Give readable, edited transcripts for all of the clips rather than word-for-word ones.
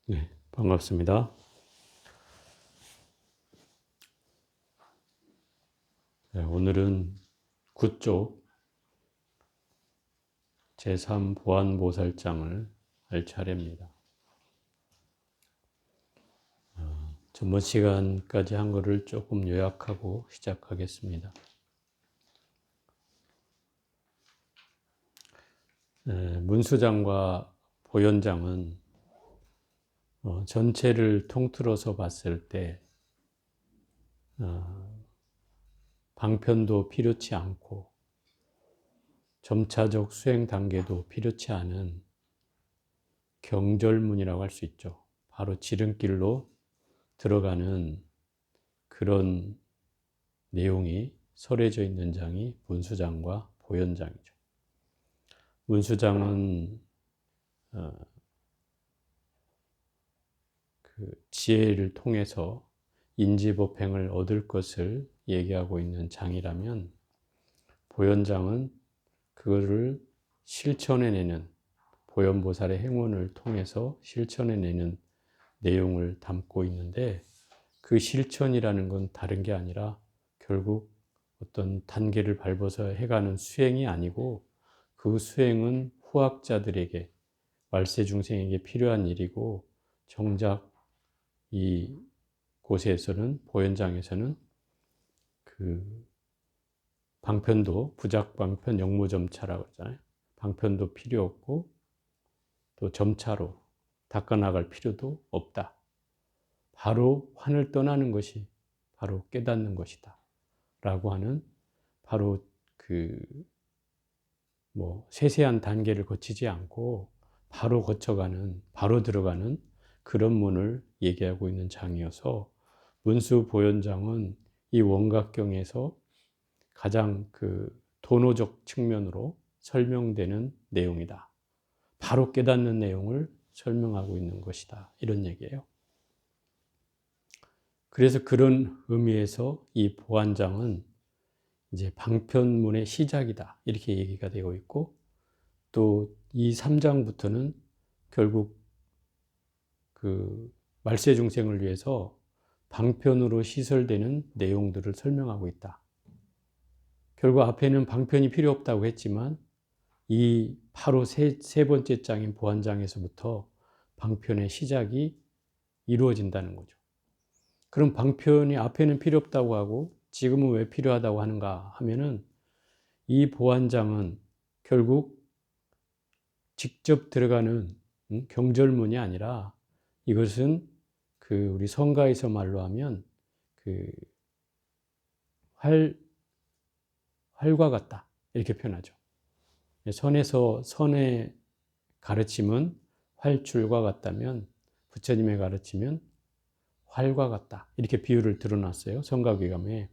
네, 반갑습니다. 네, 오늘은 9쪽 제3보안보살장을 할 차례입니다. 전번 시간까지 한 거를 조금 요약하고 시작하겠습니다. 문수장과 보현장은 전체를 통틀어서 봤을 때 방편도 필요치 않고 점차적 수행 단계도 필요치 않은 경절문이라고 할 수 있죠. 바로 지름길로 들어가는 그런 내용이 설해져 있는 장이 문수장과 보현장이죠. 문수장은 그 지혜를 통해서 인지법행을 얻을 것을 얘기하고 있는 장이라면, 보현장은 그거를 실천해내는, 보현보살의 행원을 통해서 실천해내는 내용을 담고 있는데, 그 실천이라는 건 다른 게 아니라 결국 어떤 단계를 밟아서 해가는 수행이 아니고, 그 수행은 후학자들에게, 말세중생에게 필요한 일이고, 정작 이 곳에서는, 보현장에서는 그 방편도, 부작방편 영무점차라고 하잖아요. 방편도 필요 없고 또 점차로 닦아나갈 필요도 없다. 바로 환을 떠나는 것이 바로 깨닫는 것이다 라고 하는, 바로 그 세세한 단계를 거치지 않고 바로 거쳐가는, 바로 들어가는 그런 문을 얘기하고 있는 장이어서, 문수보현장은 이 원각경에서 가장 그 도노적 측면으로 설명되는 내용이다. 바로 깨닫는 내용을 설명하고 있는 것이다. 이런 얘기예요. 그래서 그런 의미에서 이 보안장은 이제 방편문의 시작이다. 이렇게 얘기가 되고 있고, 또 이 3장부터는 결국 그 말세 중생을 위해서 방편으로 시설되는 내용들을 설명하고 있다. 결국 앞에는 방편이 필요 없다고 했지만, 이 바로 세 번째 장인 보안장에서부터 방편의 시작이 이루어진다는 거죠. 그럼 방편이 앞에는 필요 없다고 하고 지금은 왜 필요하다고 하는가 하면은, 이 보안장은 결국 직접 들어가는 경절문이 아니라, 이것은 그 우리 성가에서 말로 하면 그 활과 같다 이렇게 표현하죠. 선의 가르침은 활줄과 같다면, 부처님의 가르침은 활과 같다 이렇게 비유를 들어놨어요, 성가귀감에.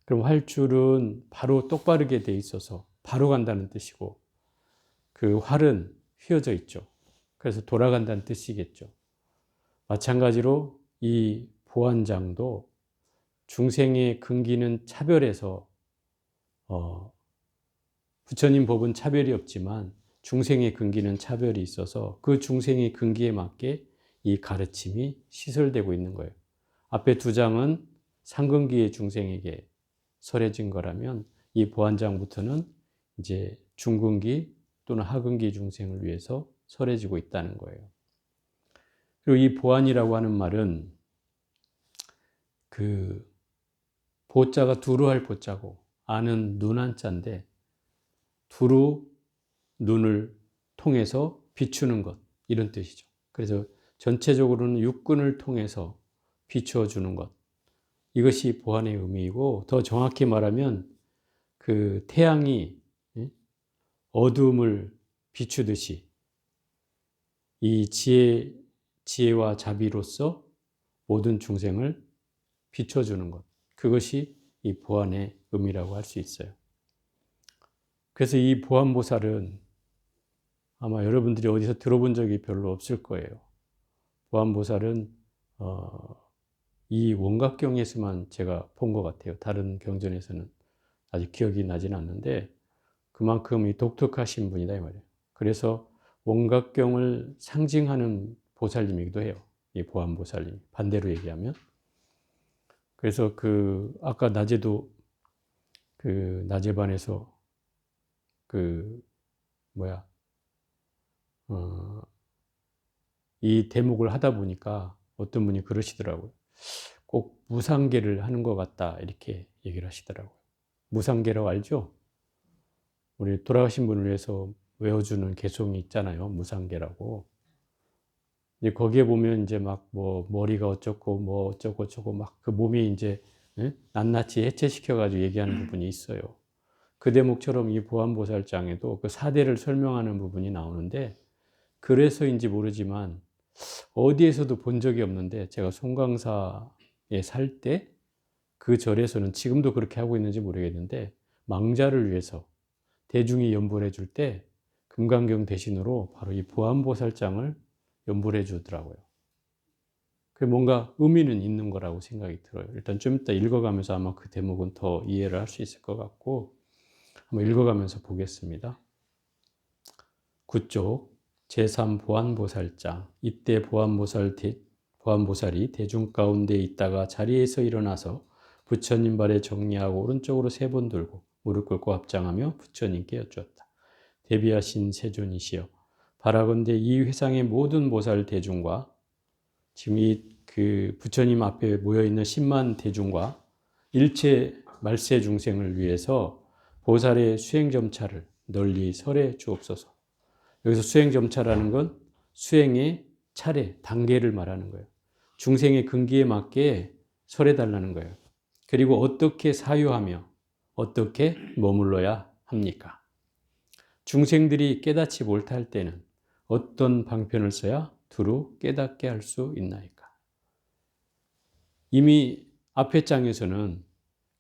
그럼 활줄은 바로 똑바르게 돼 있어서 바로 간다는 뜻이고, 그 활은 휘어져 있죠. 그래서 돌아간다는 뜻이겠죠. 마찬가지로 이 보안장도 중생의 근기는 차별해서, 부처님 법은 차별이 없지만 중생의 근기는 차별이 있어서 그 중생의 근기에 맞게 이 가르침이 시설되고 있는 거예요. 앞에 두 장은 상근기의 중생에게 설해진 거라면, 이 보안장부터는 이제 중근기 또는 하근기 중생을 위해서 설해지고 있다는 거예요. 그리고 이 보안이라고 하는 말은 그 보자가 두루 할 보자고, 아는 눈 한자인데, 두루 눈을 통해서 비추는 것, 이런 뜻이죠. 그래서 전체적으로는 육근을 통해서 비추어 주는 것, 이것이 보안의 의미이고, 더 정확히 말하면 그 태양이 어둠을 비추듯이 이 지혜와 자비로서 모든 중생을 비춰주는 것, 그것이 이 보안의 의미라고 할 수 있어요. 그래서 이 보안보살은 아마 여러분들이 어디서 들어본 적이 별로 없을 거예요. 보안보살은 이 원각경에서만 제가 본 것 같아요. 다른 경전에서는 아직 기억이 나진 않는데, 그만큼 이 독특하신 분이다 이 말이에요. 그래서 원각경을 상징하는 보살님이기도 해요. 이 보안보살님. 반대로 얘기하면. 그래서 아까 낮에도 낮에반에서 이 대목을 하다 보니까 어떤 분이 그러시더라고요. 꼭 무상계를 하는 것 같다. 이렇게 얘기를 하시더라고요. 무상계라고 알죠? 우리 돌아가신 분을 위해서 외워주는 개송이 있잖아요. 무상계라고. 거기에 보면 이제 막 머리가 어쩌고 어쩌고 저쩌고 막 그 몸이 이제 낱낱이 해체시켜가지고 얘기하는 부분이 있어요. 그 대목처럼 이 보안보살장에도 그 사대를 설명하는 부분이 나오는데 그래서인지 모르지만 어디에서도 본 적이 없는데 제가 송강사에 살 때 그 절에서는 지금도 그렇게 하고 있는지 모르겠는데 망자를 위해서 대중이 연불해 줄 때 금강경 대신으로 바로 이 보안보살장을 연불해 주더라고요. 그 뭔가 의미는 있는 거라고 생각이 들어요. 일단 좀 이따 읽어가면서 아마 그 대목은 더 이해를 할 수 있을 것 같고 한번 읽어가면서 보겠습니다. 9쪽 제3보안보살장. 이때 보안보살이 대중 가운데 있다가 자리에서 일어나서 부처님 발에 정리하고 오른쪽으로 3번 돌고 무릎 꿇고 합장하며 부처님께 여쭈었다. 대비하신 세존이시여, 바라건대 이 회상의 모든 보살 대중과 지금 그 부처님 앞에 모여있는 10만 대중과 일체 말세 중생을 위해서 보살의 수행점차를 널리 설해 주옵소서. 여기서 수행점차라는 건 수행의 차례, 단계를 말하는 거예요. 중생의 근기에 맞게 설해달라는 거예요. 그리고 어떻게 사유하며 어떻게 머물러야 합니까? 중생들이 깨닫지 못할 때는 어떤 방편을 써야 두루 깨닫게 할 수 있나이까? 이미 앞의 장에서는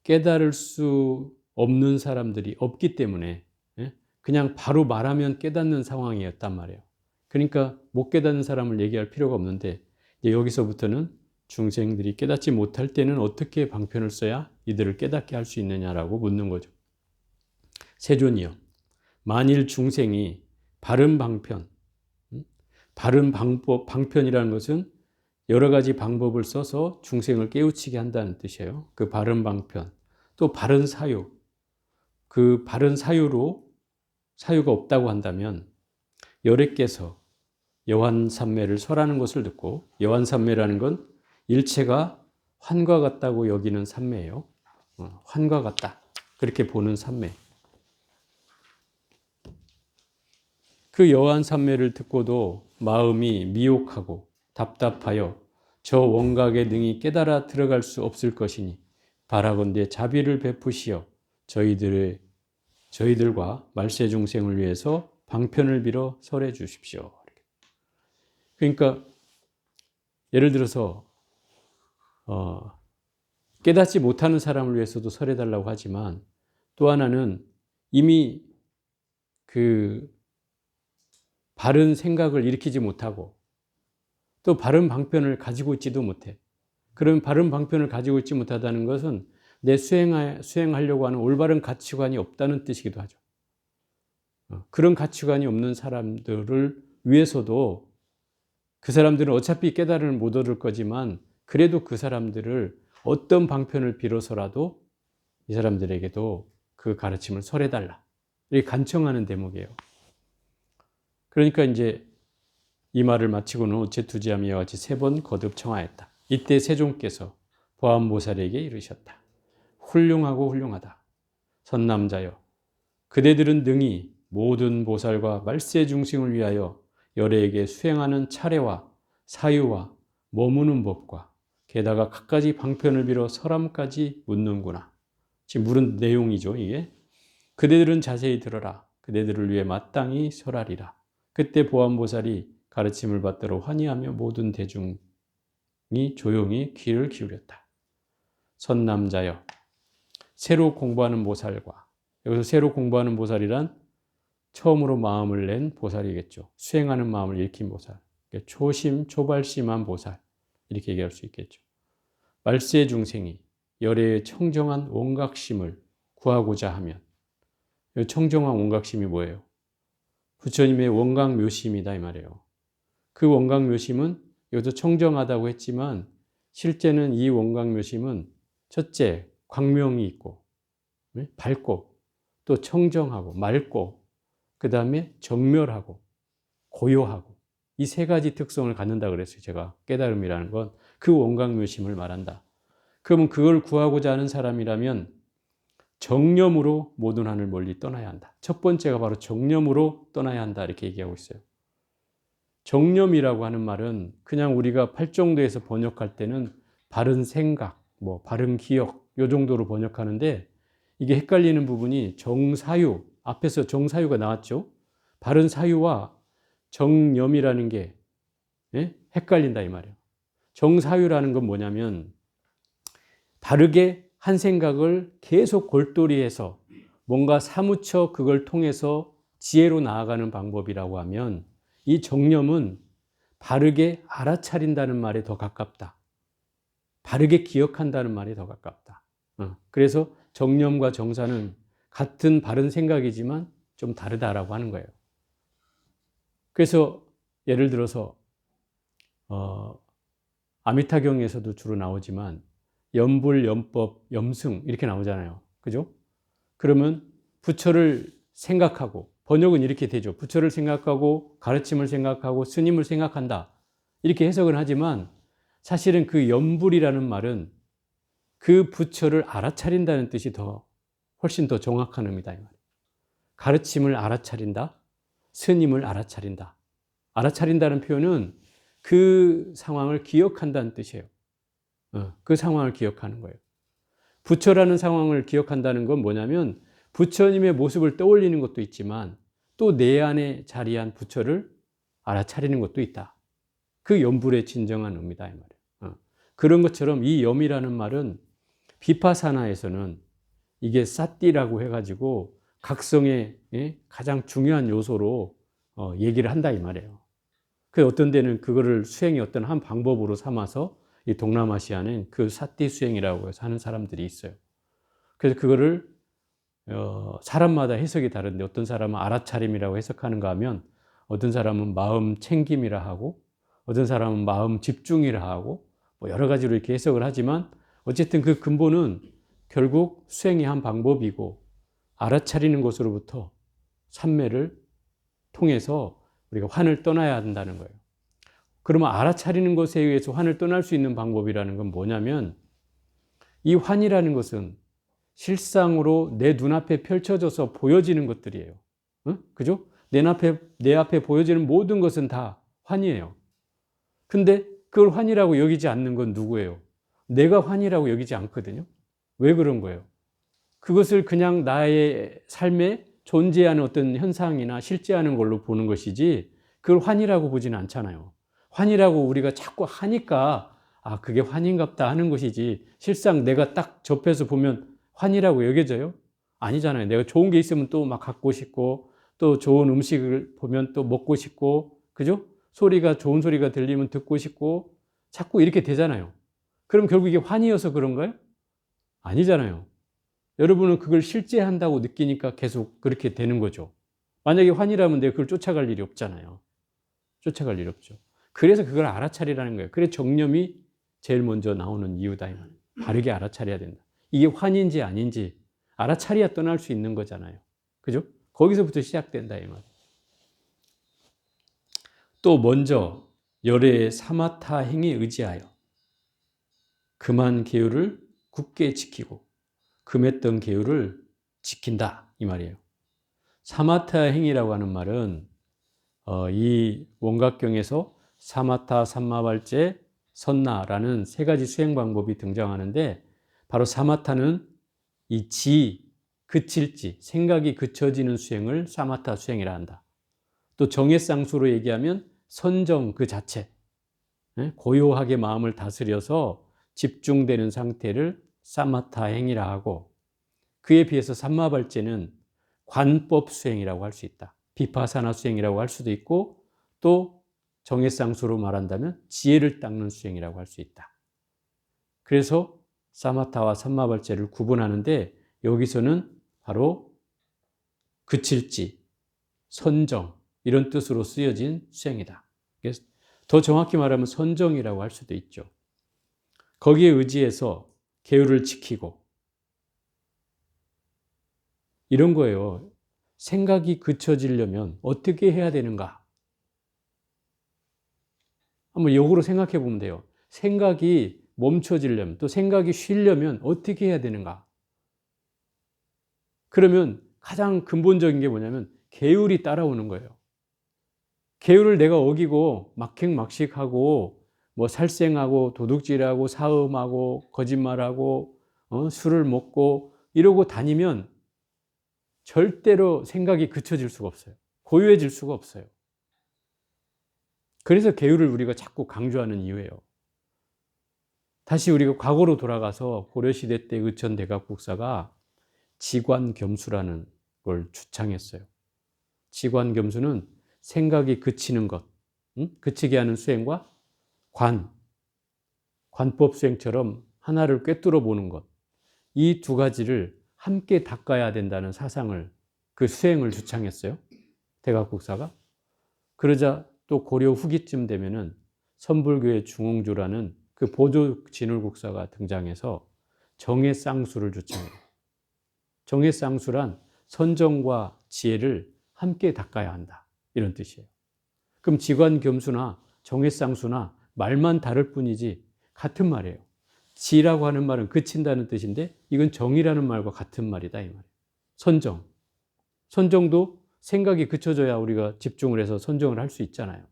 깨달을 수 없는 사람들이 없기 때문에 그냥 바로 말하면 깨닫는 상황이었단 말이에요. 그러니까 못 깨닫는 사람을 얘기할 필요가 없는데 여기서부터는 중생들이 깨닫지 못할 때는 어떻게 방편을 써야 이들을 깨닫게 할 수 있느냐라고 묻는 거죠. 세존이여, 만일 중생이 바른 방편, 바른 방편이라는 것은 여러 가지 방법을 써서 중생을 깨우치게 한다는 뜻이에요. 그 바른 방편, 또 바른 사유, 그 바른 사유가 없다고 한다면 열애께서 여환삼매를 설하는 것을 듣고, 여환삼매라는 건 일체가 환과 같다고 여기는 삼매예요. 환과 같다, 그렇게 보는 삼매. 그 여환삼매를 듣고도 마음이 미혹하고 답답하여 저 원각에 능히 깨달아 들어갈 수 없을 것이니 바라건대 자비를 베푸시어 저희들과 말세 중생을 위해서 방편을 빌어 설해 주십시오. 그러니까 예를 들어서 깨닫지 못하는 사람을 위해서도 설해 달라고 하지만 또 하나는 이미 그 바른 생각을 일으키지 못하고 또 바른 방편을 가지고 있지도 못해. 그런 바른 방편을 가지고 있지 못하다는 것은 내 수행하려고 하는 올바른 가치관이 없다는 뜻이기도 하죠. 그런 가치관이 없는 사람들을 위해서도 그 사람들은 어차피 깨달음을 못 얻을 거지만 그래도 그 사람들을 어떤 방편을 빌어서라도 이 사람들에게도 그 가르침을 설해달라, 이렇게 간청하는 대목이에요. 그러니까 이제 이 말을 마치고는 우체투지함 이와 같이 3번 거듭 청하였다. 이때 세존께서 보안보살에게 이르셨다. 훌륭하고 훌륭하다. 선남자여, 그대들은 능히 모든 보살과 말세 중생을 위하여 열애에게 수행하는 차례와 사유와 머무는 법과 게다가 갖가지 방편을 빌어 설함까지 묻는구나. 지금 물은 내용이죠, 이게. 그대들은 자세히 들어라. 그대들을 위해 마땅히 설하리라. 그때 보안보살이 가르침을 받도록 환희하며 모든 대중이 조용히 귀를 기울였다. 선남자여, 새로 공부하는 보살과, 여기서 새로 공부하는 보살이란 처음으로 마음을 낸 보살이겠죠. 수행하는 마음을 일으킨 보살, 초발심한 보살, 이렇게 얘기할 수 있겠죠. 말세 중생이 열애의 청정한 원각심을 구하고자 하면, 청정한 원각심이 뭐예요? 부처님의 원각 묘심이다 이 말이에요. 그 원각묘심은 여기서 청정하다고 했지만 실제는 이 원각묘심은 첫째, 광명이 있고 밝고 또 청정하고 맑고 그 다음에 정멸하고 고요하고 이 세 가지 특성을 갖는다 그랬어요. 제가 깨달음이라는 건 그 원각묘심을 말한다. 그러면 그걸 구하고자 하는 사람이라면 정념으로 모든 한을 멀리 떠나야 한다. 첫 번째가 바로 정념으로 떠나야 한다 이렇게 얘기하고 있어요. 정념이라고 하는 말은 그냥 우리가 팔정도에서 번역할 때는 바른 생각, 뭐 바른 기억 요 정도로 번역하는데 이게 헷갈리는 부분이 정사유, 앞에서 정사유가 나왔죠. 바른 사유와 정념이라는 게 헷갈린다 이 말이에요. 정사유라는 건 뭐냐면 바르게 한 생각을 계속 골똘히해서 뭔가 사무쳐 그걸 통해서 지혜로 나아가는 방법이라고 하면 이 정념은 바르게 알아차린다는 말에 더 가깝다. 바르게 기억한다는 말에 더 가깝다. 그래서 정념과 정사는 같은 바른 생각이지만 좀 다르다라고 하는 거예요. 그래서 예를 들어서 아미타경에서도 주로 나오지만 염불, 염법, 염승 이렇게 나오잖아요. 그죠? 그러면 부처를 생각하고 번역은 이렇게 되죠. 부처를 생각하고 가르침을 생각하고 스님을 생각한다. 이렇게 해석을 하지만 사실은 그 염불이라는 말은 그 부처를 알아차린다는 뜻이 훨씬 더 정확한 의미다. 이 말이에요. 가르침을 알아차린다. 스님을 알아차린다. 알아차린다는 표현은 그 상황을 기억한다는 뜻이에요. 그 상황을 기억하는 거예요. 부처라는 상황을 기억한다는 건 뭐냐면 부처님의 모습을 떠올리는 것도 있지만 또 내 안에 자리한 부처를 알아차리는 것도 있다. 그 염불의 진정한 의미다 이 말이에요. 그런 것처럼 이 염이라는 말은 비파사나에서는 이게 사띠라고 해가지고 각성의 가장 중요한 요소로 얘기를 한다 이 말이에요. 그 어떤 데는 그거를 수행의 어떤 한 방법으로 삼아서 이 동남아시아는 그 사띠 수행이라고 해서 하는 사람들이 있어요. 그래서 그거를 사람마다 해석이 다른데 어떤 사람은 알아차림이라고 해석하는가 하면 어떤 사람은 마음 챙김이라 하고 어떤 사람은 마음 집중이라 하고 뭐 여러 가지로 이렇게 해석을 하지만 어쨌든 그 근본은 결국 수행의 한 방법이고 알아차리는 것으로부터 삼매를 통해서 우리가 환을 떠나야 한다는 거예요. 그러면 알아차리는 것에 의해서 환을 떠날 수 있는 방법이라는 건 뭐냐면 이 환이라는 것은 실상으로 내 눈앞에 펼쳐져서 보여지는 것들이에요. 그죠? 내 앞에 보여지는 모든 것은 다 환이에요. 근데 그걸 환이라고 여기지 않는 건 누구예요? 내가 환이라고 여기지 않거든요. 왜 그런 거예요? 그것을 그냥 나의 삶에 존재하는 어떤 현상이나 실제하는 걸로 보는 것이지 그걸 환이라고 보지는 않잖아요. 환이라고 우리가 자꾸 하니까 그게 환인갑다 하는 것이지 실상 내가 딱 접해서 보면 환이라고 여겨져요? 아니잖아요. 내가 좋은 게 있으면 또 막 갖고 싶고 또 좋은 음식을 보면 또 먹고 싶고 그죠? 좋은 소리가 들리면 듣고 싶고 자꾸 이렇게 되잖아요. 그럼 결국 이게 환이어서 그런가요? 아니잖아요. 여러분은 그걸 실제한다고 느끼니까 계속 그렇게 되는 거죠. 만약에 환이라면 내가 그걸 쫓아갈 일이 없잖아요. 쫓아갈 일이 없죠. 그래서 그걸 알아차리라는 거예요. 그래서 정념이 제일 먼저 나오는 이유다. 바르게 알아차려야 된다. 이게 환인지 아닌지 알아차려야 떠날 수 있는 거잖아요. 그죠? 거기서부터 시작된다 이 말. 또 먼저 열의 사마타 행에 의지하여 금한 계율을 굳게 지키고 금했던 계율을 지킨다 이 말이에요. 사마타 행이라고 하는 말은 이 원각경에서 사마타, 삼마발제, 선나라는 세 가지 수행 방법이 등장하는데 바로 사마타는 이 그칠지, 생각이 그쳐지는 수행을 사마타 수행이라 한다. 또 정해상수로 얘기하면 선정 그 자체, 고요하게 마음을 다스려서 집중되는 상태를 사마타 행이라 하고 그에 비해서 삼마발제는 관법 수행이라고 할 수 있다. 비파사나 수행이라고 할 수도 있고 또 정해상수로 말한다면 지혜를 닦는 수행이라고 할 수 있다. 그래서 사마타와 삼마발제를 구분하는데 여기서는 바로 그칠지, 선정 이런 뜻으로 쓰여진 수행이다. 더 정확히 말하면 선정이라고 할 수도 있죠. 거기에 의지해서 계율을 지키고 이런 거예요. 생각이 그쳐지려면 어떻게 해야 되는가? 한번 역으로 생각해 보면 돼요. 생각이 멈춰지려면 또 생각이 쉬려면 어떻게 해야 되는가? 그러면 가장 근본적인 게 뭐냐면 계율이 따라오는 거예요. 계율을 내가 어기고 막행막식하고 뭐 살생하고 도둑질하고 사음하고 거짓말하고 술을 먹고 이러고 다니면 절대로 생각이 그쳐질 수가 없어요. 고요해질 수가 없어요. 그래서 계율을 우리가 자꾸 강조하는 이유예요. 다시 우리가 과거로 돌아가서 고려시대 때 의천 대각국사가 지관겸수라는 걸 주창했어요. 지관겸수는 생각이 그치는 것, 그치게 하는 수행과 관법 수행처럼 하나를 꿰뚫어 보는 것, 이 두 가지를 함께 닦아야 된다는 사상을, 그 수행을 주창했어요. 대각국사가. 그러자 또 고려 후기쯤 되면은 선불교의 중홍조라는 그 보조 진울국사가 등장해서 정해쌍수를 주창해요. 정해쌍수란 선정과 지혜를 함께 닦아야 한다, 이런 뜻이에요. 그럼 지관겸수나 정해쌍수나 말만 다를 뿐이지 같은 말이에요. 지라고 하는 말은 그친다는 뜻인데 이건 정이라는 말과 같은 말이다, 이 말이에요. 선정. 선정도 생각이 그쳐져야 우리가 집중을 해서 선정을 할 수 있잖아요.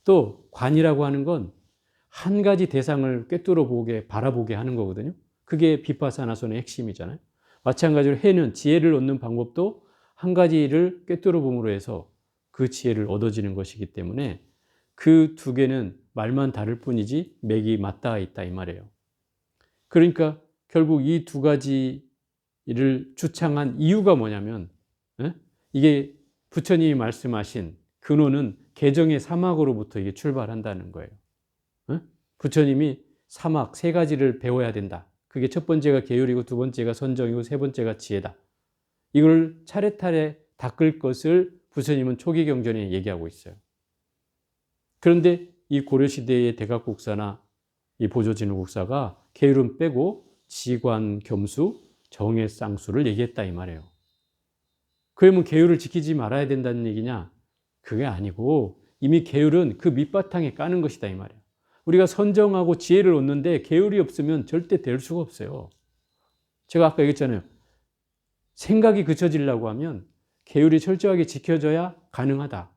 또 관이라고 하는 건 한 가지 대상을 꿰뚫어 보게, 바라보게 하는 거거든요. 그게 비파사나선의 핵심이잖아요. 마찬가지로 해는, 지혜를 얻는 방법도 한 가지를 꿰뚫어 봄으로 해서 그 지혜를 얻어지는 것이기 때문에 그 두 개는 말만 다를 뿐이지 맥이 맞닿아 있다, 이 말이에요. 그러니까 결국 이 두 가지를 주창한 이유가 뭐냐면, 이게 부처님이 말씀하신 근원은 개정의 사막으로부터 이게 출발한다는 거예요. 부처님이 사막 세 가지를 배워야 된다. 그게 첫 번째가 계율이고 두 번째가 선정이고 세 번째가 지혜다. 이걸 차례차례 닦을 것을 부처님은 초기 경전에 얘기하고 있어요. 그런데 이 고려시대의 대각국사나 이 보조진후국사가 계율은 빼고 지관겸수, 정해쌍수를 얘기했다, 이 말이에요. 그러면 계율을 지키지 말아야 된다는 얘기냐? 그게 아니고 이미 계율은 그 밑바탕에 까는 것이다, 이 말이에요. 우리가 선정하고 지혜를 얻는데 계율이 없으면 절대 될 수가 없어요. 제가 아까 얘기했잖아요. 생각이 그쳐지려고 하면 계율이 철저하게 지켜져야 가능하다.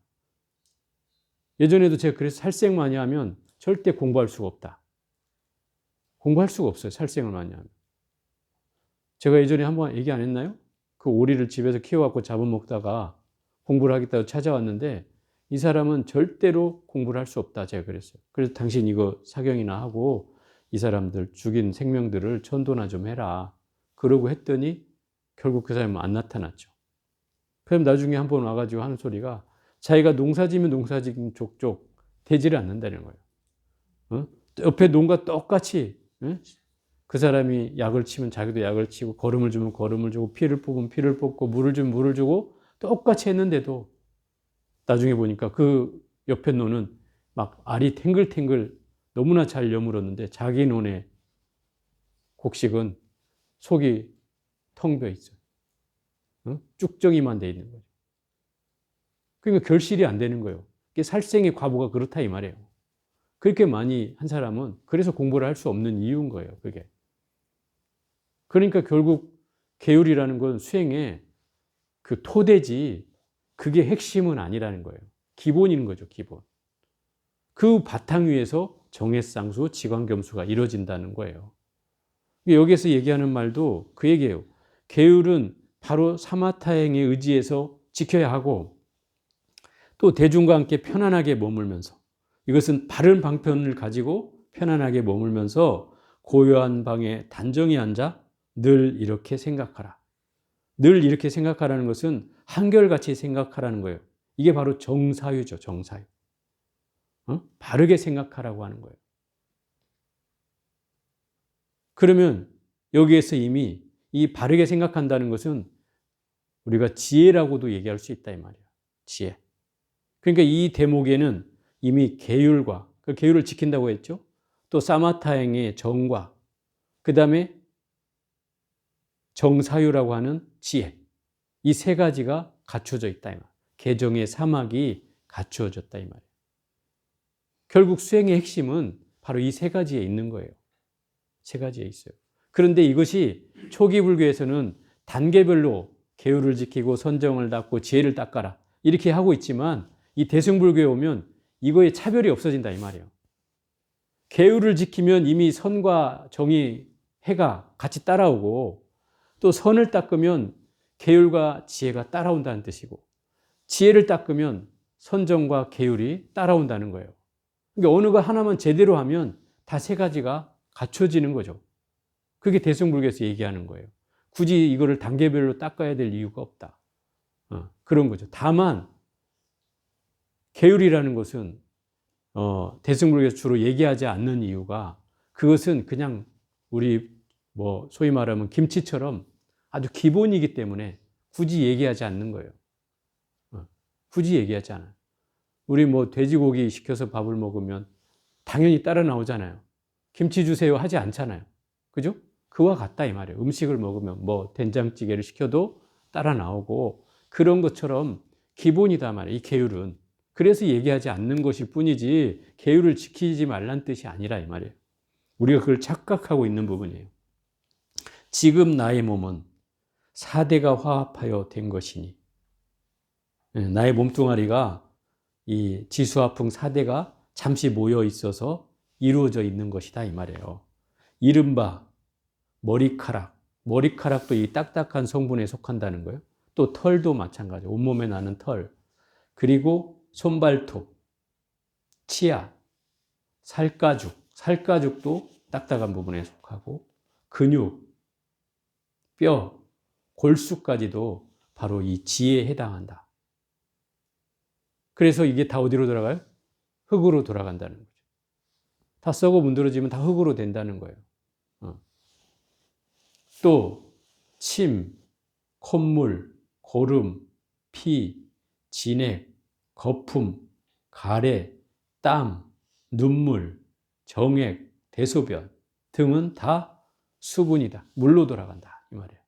예전에도 제가 그래서 살생 많이 하면 절대 공부할 수가 없다. 공부할 수가 없어요, 살생을 많이 하면. 제가 예전에 한번 얘기 안 했나요? 그 오리를 집에서 키워갖고 잡아먹다가 공부를 하겠다고 찾아왔는데 이 사람은 절대로 공부를 할 수 없다, 제가 그랬어요. 그래서 당신 이거 사경이나 하고 이 사람들 죽인 생명들을 천도나 좀 해라. 그러고 했더니 결국 그 사람은 안 나타났죠. 그럼 나중에 한번 와가지고 하는 소리가 자기가 농사지면 농사진 족족 되지를 않는다는 거예요. 옆에 농가 똑같이, 그 사람이 약을 치면 자기도 약을 치고 거름을 주면 거름을 주고 피를 뽑으면 피를 뽑고 물을 주면 물을 주고 똑같이 했는데도 나중에 보니까 그 옆에 노는 막 알이 탱글탱글 너무나 잘 여물었는데 자기 논의 곡식은 속이 텅 비어 있어요. 쭉정이만 돼 있는 거죠. 그러니까 결실이 안 되는 거예요. 이게 살생의 과보가 그렇다, 이 말이에요. 그렇게 많이 한 사람은 그래서 공부를 할 수 없는 이유인 거예요, 그게. 그러니까 결국 계율이라는 건 수행의 그 토대지 그게 핵심은 아니라는 거예요. 기본인 거죠, 기본. 그 바탕 위에서 정해쌍수, 지관겸수가 이루어진다는 거예요. 여기에서 얘기하는 말도 그 얘기예요. 계율은 바로 사마타행에 의지해서 지켜야 하고 또 대중과 함께 편안하게 머물면서 이것은 바른 방편을 가지고 편안하게 머물면서 고요한 방에 단정히 앉아 늘 이렇게 생각하라. 늘 이렇게 생각하라는 것은 한결같이 생각하라는 거예요. 이게 바로 정사유죠, 정사유. 바르게 생각하라고 하는 거예요. 그러면 여기에서 이미 이 바르게 생각한다는 것은 우리가 지혜라고도 얘기할 수 있다, 이 말이에요. 지혜. 그러니까 이 대목에는 이미 계율과 그 계율을 지킨다고 했죠. 또 사마타행의 정과 그 다음에 정사유라고 하는 지혜, 이 세 가지가 갖춰져 있다 이 말. 개정의 사막이 갖추어졌다 이 말이에요. 결국 수행의 핵심은 바로 이 세 가지에 있는 거예요. 세 가지에 있어요. 그런데 이것이 초기 불교에서는 단계별로 계율을 지키고 선정을 닦고 지혜를 닦아라 이렇게 하고 있지만 이 대승불교에 오면 이거에 차별이 없어진다 이 말이에요. 계율을 지키면 이미 선과 정의, 해가 같이 따라오고 또 선을 닦으면 계율과 지혜가 따라온다는 뜻이고 지혜를 닦으면 선정과 계율이 따라온다는 거예요. 그러니까 어느 거 하나만 제대로 하면 다 세 가지가 갖춰지는 거죠. 그게 대승불교에서 얘기하는 거예요. 굳이 이거를 단계별로 닦아야 될 이유가 없다. 그런 거죠. 다만 계율이라는 것은 대승불교에서 주로 얘기하지 않는 이유가 그것은 그냥 우리 뭐 소위 말하면 김치처럼 아주 기본이기 때문에 굳이 얘기하지 않는 거예요. 굳이 얘기하지 않아요. 우리 뭐 돼지고기 시켜서 밥을 먹으면 당연히 따라 나오잖아요. 김치 주세요 하지 않잖아요. 그죠? 그와 같다 이 말이에요. 음식을 먹으면 뭐 된장찌개를 시켜도 따라 나오고 그런 것처럼 기본이다 말이에요. 이 계율은. 그래서 얘기하지 않는 것일 뿐이지 계율을 지키지 말란 뜻이 아니라 이 말이에요. 우리가 그걸 착각하고 있는 부분이에요. 지금 나의 몸은 4대가 화합하여 된 것이니 나의 몸뚱아리가 이 지수화풍 4대가 잠시 모여 있어서 이루어져 있는 것이다 이 말이에요. 이른바 머리카락도 이 딱딱한 성분에 속한다는 거예요. 또 털도 마찬가지, 온몸에 나는 털, 그리고 손발톱, 치아, 살가죽도 딱딱한 부분에 속하고 근육, 뼈, 골수까지도 바로 이 지에 해당한다. 그래서 이게 다 어디로 돌아가요? 흙으로 돌아간다는 거죠. 다 썩어 문드러지면 다 흙으로 된다는 거예요. 또 침, 콧물, 고름, 피, 진액, 거품, 가래, 땀, 눈물, 정액, 대소변 등은 다 수분이다. 물로 돌아간다. 이 말이에요.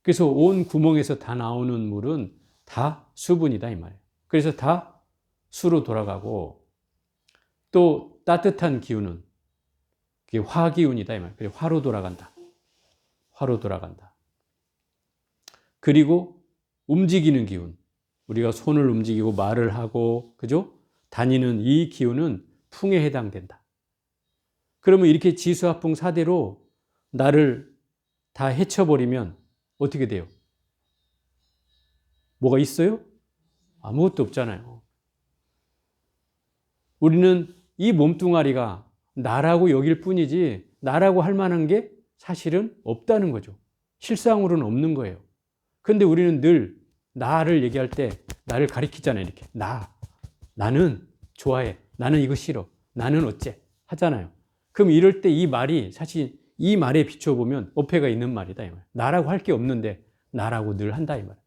그래서 온 구멍에서 다 나오는 물은 다 수분이다. 이 말이에요. 그래서 다 수로 돌아가고 또 따뜻한 기운은 그게 화기운이다. 이 말이에요. 그래서 화로 돌아간다. 화로 돌아간다. 그리고 움직이는 기운. 우리가 손을 움직이고 말을 하고, 그죠? 다니는 이 기운은 풍에 해당된다. 그러면 이렇게 지수화풍 4대로 나를 다 헤쳐버리면 어떻게 돼요? 뭐가 있어요? 아무것도 없잖아요. 우리는 이 몸뚱아리가 나라고 여길 뿐이지 나라고 할 만한 게 사실은 없다는 거죠. 실상으로는 없는 거예요. 근데 우리는 늘 나를 얘기할 때 나를 가리키잖아요. 이렇게 나는 좋아해. 나는 이거 싫어. 나는 어째 하잖아요. 그럼 이럴 때 이 말이 사실 이 말에 비춰보면 어폐가 있는 말이다. 이 말. 나라고 할 게 없는데 나라고 늘 한다. 이 말.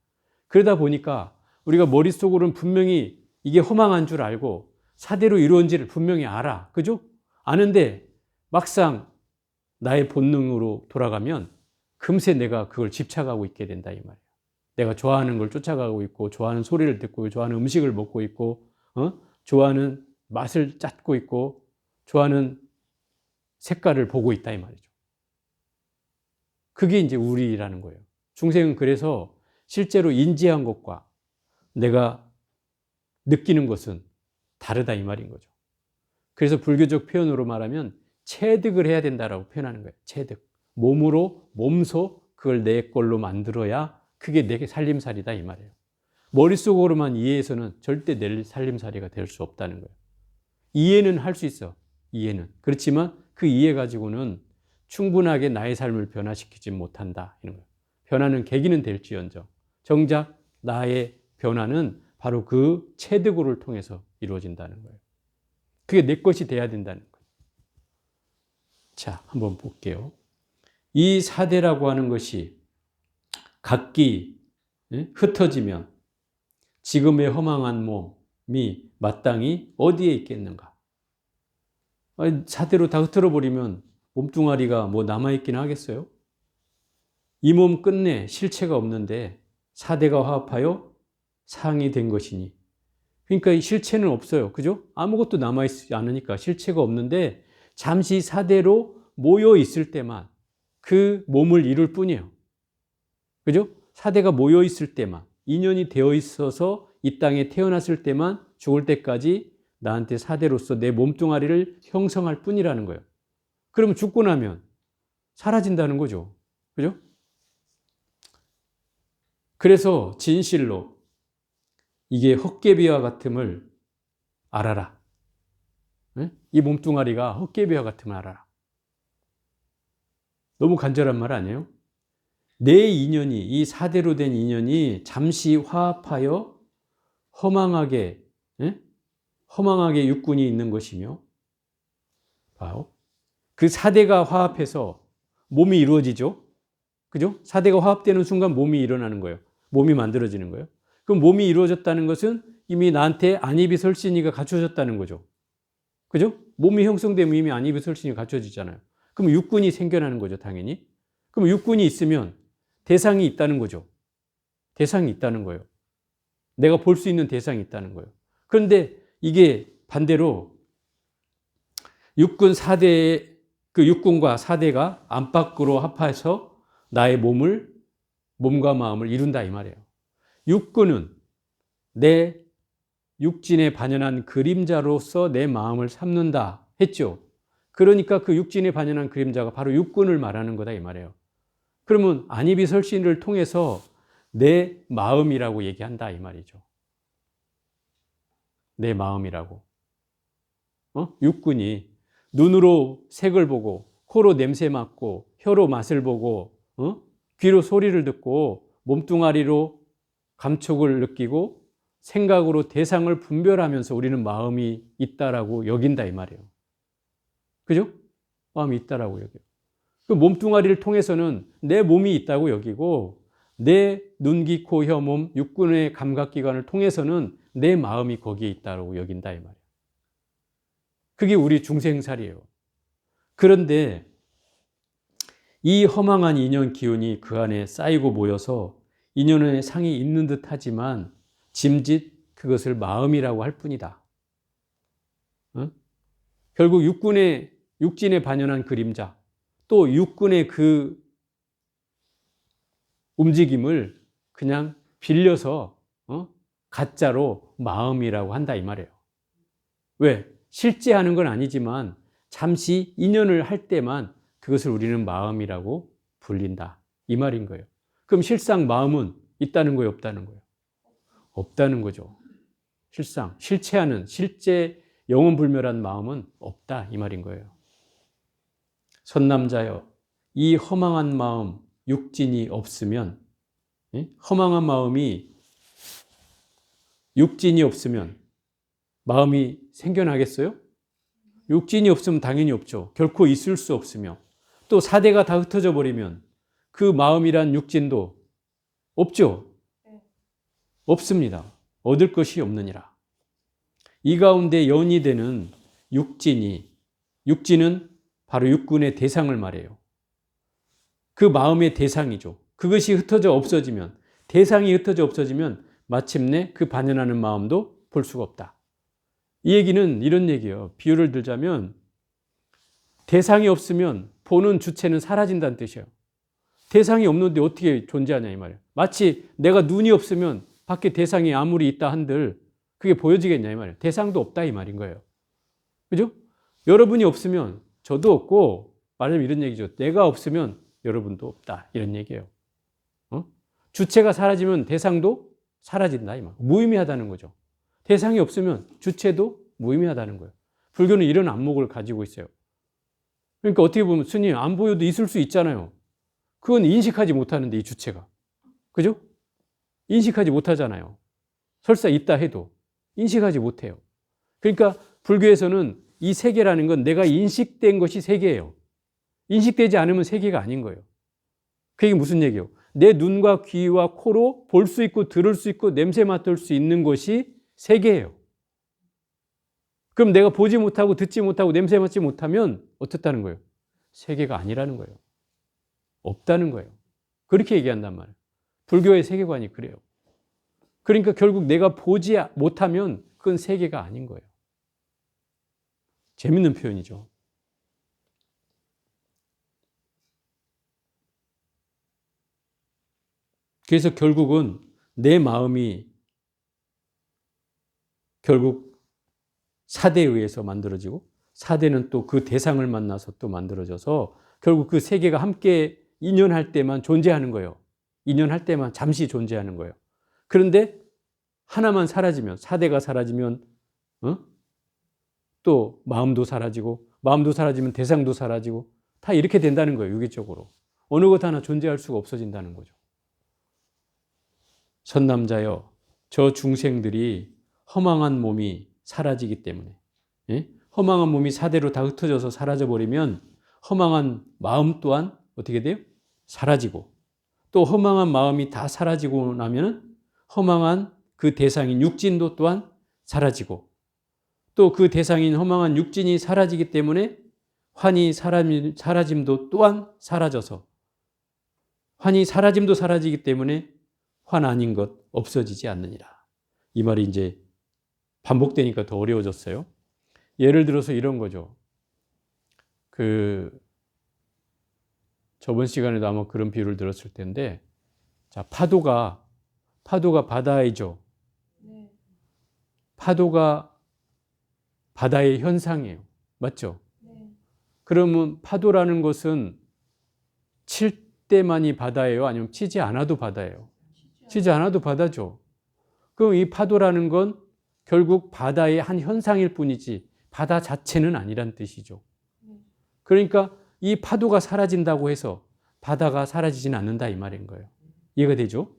그러다 보니까 우리가 머릿속으로는 분명히 이게 허망한 줄 알고 사대로 이루어진지를 분명히 알아. 그죠? 아는데 막상 나의 본능으로 돌아가면 금세 내가 그걸 집착하고 있게 된다 이 말이에요. 내가 좋아하는 걸 쫓아가고 있고 좋아하는 소리를 듣고 좋아하는 음식을 먹고 있고 좋아하는 맛을 찾고 있고 좋아하는 색깔을 보고 있다 이 말이죠. 그게 이제 우리라는 거예요. 중생은 그래서 실제로 인지한 것과 내가 느끼는 것은 다르다 이 말인 거죠. 그래서 불교적 표현으로 말하면 체득을 해야 된다라고 표현하는 거예요. 체득. 몸소 그걸 내 걸로 만들어야 그게 내 살림살이다 이 말이에요. 머릿속으로만 이해해서는 절대 내 살림살이가 될 수 없다는 거예요. 이해는 할 수 있어. 이해는. 그렇지만 그 이해 가지고는 충분하게 나의 삶을 변화시키지 못한다. 이런 거예요. 변화는 계기는 될지언정 정작 나의 변화는 바로 그 체득을 통해서 이루어진다는 거예요. 그게 내 것이 돼야 된다는 거예요. 자, 한번 볼게요. 이 4대라고 하는 것이 각기 흩어지면 지금의 허망한 몸, 마땅히 어디에 있겠는가? 사대로 다 흩어져 버리면 몸뚱아리가 뭐 남아있긴 하겠어요? 이 몸 끝내 실체가 없는데 사대가 화합하여 상이 된 것이니. 그러니까 이 실체는 없어요. 그죠? 아무것도 남아있지 않으니까 실체가 없는데 잠시 사대로 모여 있을 때만 그 몸을 이룰 뿐이에요. 그죠? 사대가 모여 있을 때만, 인연이 되어 있어서 이 땅에 태어났을 때만 죽을 때까지 나한테 사대로서 내 몸뚱아리를 형성할 뿐이라는 거예요. 그러면 죽고 나면 사라진다는 거죠. 그죠? 그래서 진실로 이게 헛개비와 같음을 알아라. 이 몸뚱아리가 헛개비와 같음을 알아라. 너무 간절한 말 아니에요? 내 인연이, 이 사대로 된 인연이 잠시 화합하여 허망하게 육군이 있는 것이며, 봐요. 그 사대가 화합해서 몸이 이루어지죠? 그죠? 사대가 화합되는 순간 몸이 일어나는 거예요. 몸이 만들어지는 거예요. 그럼 몸이 이루어졌다는 것은 이미 나한테 안입이 설신이가 갖춰졌다는 거죠. 그죠? 몸이 형성되면 이미 안입이 설신이 갖춰지잖아요. 그럼 육군이 생겨나는 거죠, 당연히. 그럼 육군이 있으면 대상이 있다는 거죠. 대상이 있다는 거예요. 내가 볼 수 있는 대상이 있다는 거예요. 그런데 이게 반대로 육군 4대, 그 육군과 4대가 안팎으로 합해서 나의 몸과 마음을 이룬다 이 말이에요. 육군은 내 육진에 반연한 그림자로서 내 마음을 삼는다 했죠. 그러니까 그 육진에 반연한 그림자가 바로 육군을 말하는 거다 이 말이에요. 그러면 안입이 설신을 통해서 내 마음이라고 얘기한다 이 말이죠. 내 마음이라고. 육군이 눈으로 색을 보고, 코로 냄새 맡고, 혀로 맛을 보고, 귀로 소리를 듣고, 몸뚱아리로 감촉을 느끼고, 생각으로 대상을 분별하면서 우리는 마음이 있다라고 여긴다 이 말이에요. 그죠? 마음이 있다라고 여겨요. 그 몸뚱아리를 통해서는 내 몸이 있다고 여기고, 내 눈, 귀, 코, 혀, 몸, 육군의 감각기관을 통해서는 내 마음이 거기에 있다고 여긴다 이 말이에요. 그게 우리 중생살이에요. 그런데 이 허망한 인연 기운이 그 안에 쌓이고 모여서 인연의 상이 있는 듯 하지만 짐짓 그것을 마음이라고 할 뿐이다. 결국 육진에 반연한 그림자, 또 육군의 그 움직임을 그냥 빌려서 가짜로 마음이라고 한다 이 말이에요. 왜? 실제 하는 건 아니지만 잠시 인연을 할 때만 그것을 우리는 마음이라고 불린다 이 말인 거예요. 그럼 실상 마음은 있다는 거예요, 없다는 거예요? 없다는 거죠. 실체하는 실제 영원불멸한 마음은 없다 이 말인 거예요. 선남자여, 이 허망한 마음 육진이 없으면, 허망한 마음이 육진이 없으면 마음이 생겨나겠어요? 육진이 없으면 당연히 없죠. 결코 있을 수 없으며, 또 사대가 다 흩어져 버리면 그 마음이란 육진도 없죠. 없습니다. 얻을 것이 없느니라. 이 가운데 연이 되는 육진은 바로 육군의 대상을 말해요. 그 마음의 대상이죠. 그것이 흩어져 없어지면, 대상이 흩어져 없어지면 마침내 그 반연하는 마음도 볼 수가 없다. 이 얘기는 이런 얘기예요. 비유를 들자면 대상이 없으면 보는 주체는 사라진다는 뜻이에요. 대상이 없는데 어떻게 존재하냐 이 말이에요. 마치 내가 눈이 없으면 밖에 대상이 아무리 있다 한들 그게 보여지겠냐 이 말이에요. 대상도 없다 이 말인 거예요. 그죠? 여러분이 없으면 저도 없고, 말하자면 이런 얘기죠. 내가 없으면 여러분도 없다 이런 얘기예요. 주체가 사라지면 대상도 사라진다 이 말. 무의미하다는 거죠. 대상이 없으면 주체도 무의미하다는 거예요. 불교는 이런 안목을 가지고 있어요. 그러니까 어떻게 보면 스님 안 보여도 있을 수 있잖아요. 그건 인식하지 못하는데 이 주체가. 그죠? 인식하지 못하잖아요. 설사 있다 해도 인식하지 못해요. 그러니까 불교에서는 이 세계라는 건 내가 인식된 것이 세계예요. 인식되지 않으면 세계가 아닌 거예요. 그게 무슨 얘기예요? 내 눈과 귀와 코로 볼 수 있고 들을 수 있고 냄새 맡을 수 있는 것이 세계예요. 그럼 내가 보지 못하고 듣지 못하고 냄새 맡지 못하면 어떻다는 거예요? 세계가 아니라는 거예요. 없다는 거예요. 그렇게 얘기한단 말이에요. 불교의 세계관이 그래요. 그러니까 결국 내가 보지 못하면 그건 세계가 아닌 거예요. 재밌는 표현이죠. 그래서 결국은 내 마음이 결국 사대에 의해서 만들어지고 사대는 또 그 대상을 만나서 또 만들어져서 결국 그 세계가 함께 인연할 때만 존재하는 거예요. 인연할 때만 잠시 존재하는 거예요. 그런데 하나만 사라지면, 사대가 사라지면 또 마음도 사라지고, 마음도 사라지면 대상도 사라지고, 다 이렇게 된다는 거예요. 유기적으로. 어느 것 하나 존재할 수가 없어진다는 거죠. 선남자여, 저 중생들이 허망한 몸이 사라지기 때문에, 예? 허망한 몸이 사대로 다 흩어져서 사라져버리면 허망한 마음 또한 어떻게 돼요? 사라지고, 또 허망한 마음이 다 사라지고 나면 허망한 그 대상인 육진도 또한 사라지고, 또 그 대상인 허망한 육진이 사라지기 때문에 환희 사라짐도 또한 사라져서, 환희 사라짐도 사라지기 때문에 환 아닌 것 없어지지 않느니라. 이 말이 이제 반복되니까 더 어려워졌어요. 예를 들어서 이런 거죠. 저번 시간에도 아마 그런 비유를 들었을 텐데, 자, 파도가 바다이죠. 파도가 바다의 현상이에요. 맞죠? 그러면 파도라는 것은 칠 때만이 바다예요? 아니면 치지 않아도 바다예요? 치지 않아도 바다죠. 그럼 이 파도라는 건 결국 바다의 한 현상일 뿐이지 바다 자체는 아니란 뜻이죠. 그러니까 이 파도가 사라진다고 해서 바다가 사라지진 않는다 이 말인 거예요. 이해가 되죠?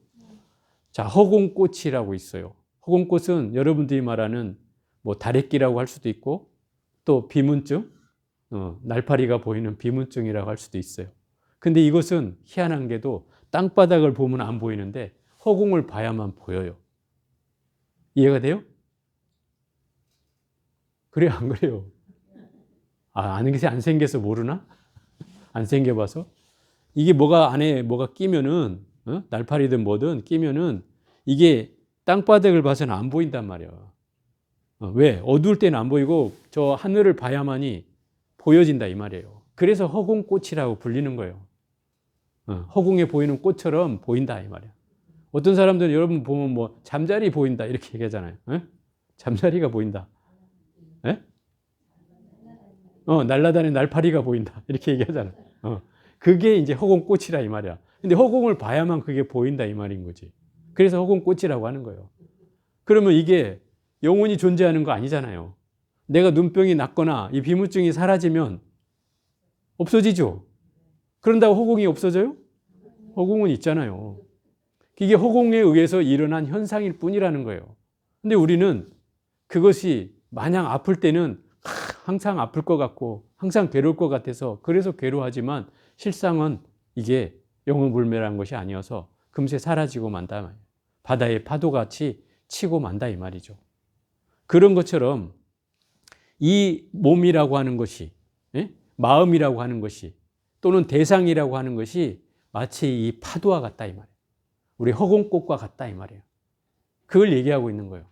자, 허공꽃이라고 있어요. 허공꽃은 여러분들이 말하는 뭐 다래끼라고 할 수도 있고 또 비문증, 날파리가 보이는 비문증이라고 할 수도 있어요. 근데 이것은 희한한 게도 땅바닥을 보면 안 보이는데 허공을 봐야만 보여요. 이해가 돼요? 그래요, 안 그래요? 아는 게 안 생겨서 모르나? 안 생겨봐서? 이게 안에 뭐가 끼면은, 날파리든 뭐든 끼면은 이게 땅바닥을 봐서는 안 보인단 말이야. 왜? 어두울 때는 안 보이고 저 하늘을 봐야만이 보여진다 이 말이에요. 그래서 허공꽃이라고 불리는 거예요. 허공에 보이는 꽃처럼 보인다 이 말이야. 어떤 사람들은 여러분 보면 뭐 잠자리 보인다 이렇게 얘기하잖아요. 잠자리가 보인다. 에? 날아다니는 날파리가 보인다 이렇게 얘기하잖아요. 그게 이제 허공꽃이라 이 말이야. 근데 허공을 봐야만 그게 보인다 이 말인 거지. 그래서 허공꽃이라고 하는 거예요. 그러면 이게 영원히 존재하는 거 아니잖아요. 내가 눈병이 낫거나 이 비무증이 사라지면 없어지죠. 그런다고 허공이 없어져요? 허공은 있잖아요. 이게 허공에 의해서 일어난 현상일 뿐이라는 거예요. 근데 우리는 그것이 마냥 아플 때는 항상 아플 것 같고 항상 괴로울 것 같아서 그래서 괴로워하지만 실상은 이게 영웅불멸한 것이 아니어서 금세 사라지고 만다. 바다의 파도같이 치고 만다 이 말이죠. 그런 것처럼 이 몸이라고 하는 것이, 마음이라고 하는 것이 또는 대상이라고 하는 것이 마치 이 파도와 같다 이 말이에요. 우리 허공꽃과 같다 이 말이에요. 그걸 얘기하고 있는 거예요.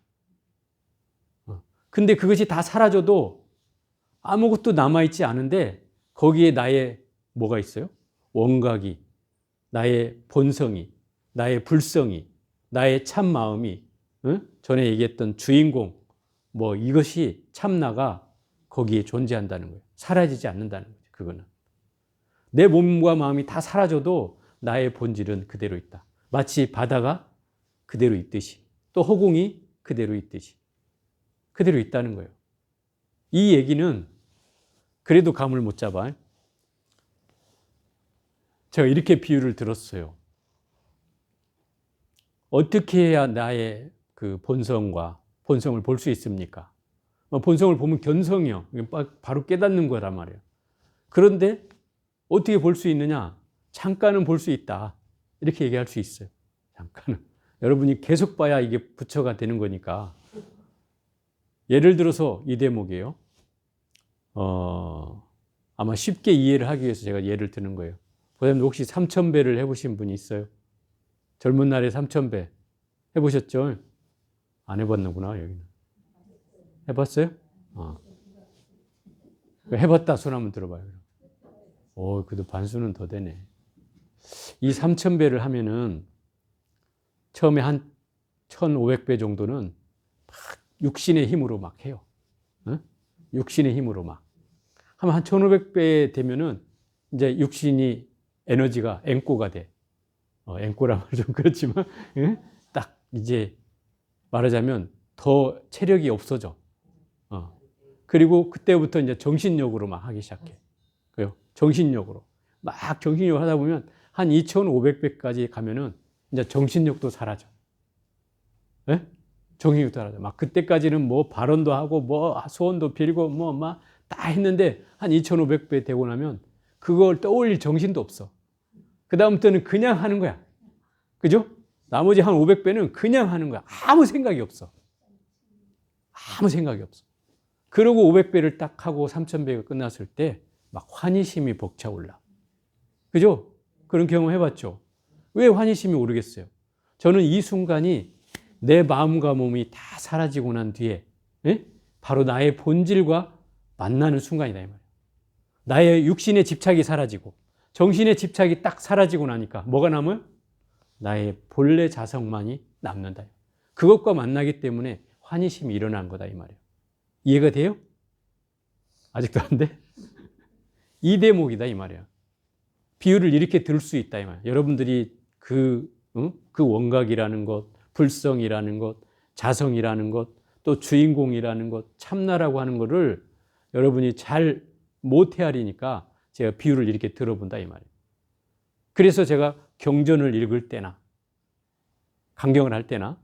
근데 그것이 다 사라져도 아무것도 남아있지 않은데 거기에 나의 뭐가 있어요? 원각이, 나의 본성이, 나의 불성이, 나의 참마음이, 전에 얘기했던 주인공, 뭐 이것이 참나가 거기에 존재한다는 거예요. 사라지지 않는다는 거죠. 그거는. 내 몸과 마음이 다 사라져도 나의 본질은 그대로 있다. 마치 바다가 그대로 있듯이 또 허공이 그대로 있듯이 그대로 있다는 거예요. 이 얘기는 그래도 감을 못 잡아. 제가 이렇게 비유를 들었어요. 어떻게 해야 나의 그 본성을 볼 수 있습니까? 본성을 보면 견성이요. 바로 깨닫는 거란 말이에요. 그런데 어떻게 볼 수 있느냐? 잠깐은 볼 수 있다. 이렇게 얘기할 수 있어요. 잠깐은. 여러분이 계속 봐야 이게 부처가 되는 거니까. 예를 들어서 이 대목이에요. 아마 쉽게 이해를 하기 위해서 제가 예를 드는 거예요. 보장님 혹시 3000배를 해보신 분이 있어요? 젊은 날에 3000배 해보셨죠? 안 해봤는구나, 여기는. 해봤어요? 해봤다 손 한번 들어봐요. 그래도 반수는 더 되네. 이 3000배를 하면은 처음에 한 1500배 정도는 막 육신의 힘으로 막 해요. 육신의 힘으로 막. 하면 한 1500배 되면은 이제 육신이 에너지가 앵꼬가 돼. 앵꼬라면 좀 그렇지만, 딱 이제 말하자면 더 체력이 없어져. 그리고 그때부터 이제 정신력으로 막 하기 시작해. 그래요. 정신력으로. 막 정신력을 하다 보면 한 2500배까지 가면은 이제 정신력도 사라져. 예? 정신력도 사라져. 막 그때까지는 뭐 발언도 하고 뭐 소원도 빌고 뭐 막 다 했는데 한 2500배 되고 나면 그걸 떠올릴 정신도 없어. 그다음부터는 그냥 하는 거야. 그죠? 나머지 한 500배는 그냥 하는 거야. 아무 생각이 없어. 아무 생각이 없어. 그러고 500배를 딱 하고 3000배가 끝났을 때 막 환희심이 벅차올라. 그죠? 그런 경험 해봤죠? 왜 환희심이 오르겠어요? 저는 이 순간이 내 마음과 몸이 다 사라지고 난 뒤에 바로 나의 본질과 만나는 순간이다 이 말이에요. 나의 육신의 집착이 사라지고 정신의 집착이 딱 사라지고 나니까 뭐가 남아요? 나의 본래 자성만이 남는다. 그것과 만나기 때문에 환희심이 일어난 거다 이 말이에요. 이해가 돼요? 아직도 안 돼? 이 대목이다 이 말이야. 비유를 이렇게 들 수 있다 이 말이야. 여러분들이 그 원각이라는 것, 불성이라는 것, 자성이라는 것, 또 주인공이라는 것, 참나라고 하는 거를 여러분이 잘 못 헤아리니까 제가 비유를 이렇게 들어본다 이 말이에요. 그래서 제가 경전을 읽을 때나 강경을 할 때나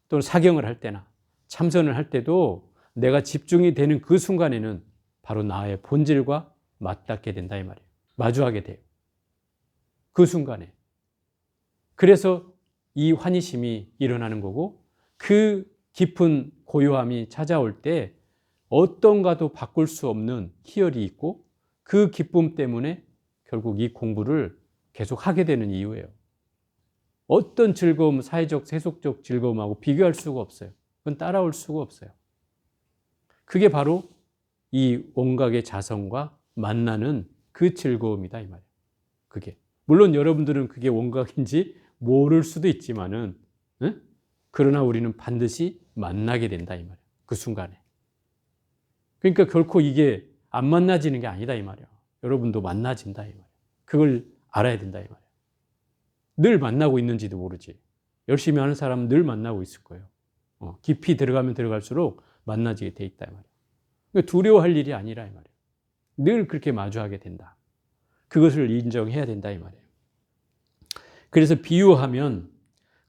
또는 사경을 할 때나 참선을 할 때도 내가 집중이 되는 그 순간에는 바로 나의 본질과 맞닿게 된다 이 말이에요. 마주하게 돼요. 그 순간에. 그래서 이 환희심이 일어나는 거고 그 깊은 고요함이 찾아올 때 어떤가도 바꿀 수 없는 희열이 있고 그 기쁨 때문에 결국 이 공부를 계속 하게 되는 이유예요. 어떤 즐거움, 사회적, 세속적 즐거움하고 비교할 수가 없어요. 그건 따라올 수가 없어요. 그게 바로 이 원각의 자성과 만나는 그 즐거움이다 이 말이에요. 그게. 물론 여러분들은 그게 원각인지 모를 수도 있지만은 그러나 우리는 반드시 만나게 된다 이 말이에요. 그 순간에. 그러니까 결코 이게 안 만나지는 게 아니다 이 말이에요. 여러분도 만나진다 이 말이에요. 그걸 알아야 된다 이 말이에요. 늘 만나고 있는지도 모르지. 열심히 하는 사람은 늘 만나고 있을 거예요. 깊이 들어가면 들어갈수록 만나지게 돼 있다 이 말이에요. 그러니까 두려워할 일이 아니라 이 말이에요. 늘 그렇게 마주하게 된다. 그것을 인정해야 된다 이 말이에요. 그래서 비유하면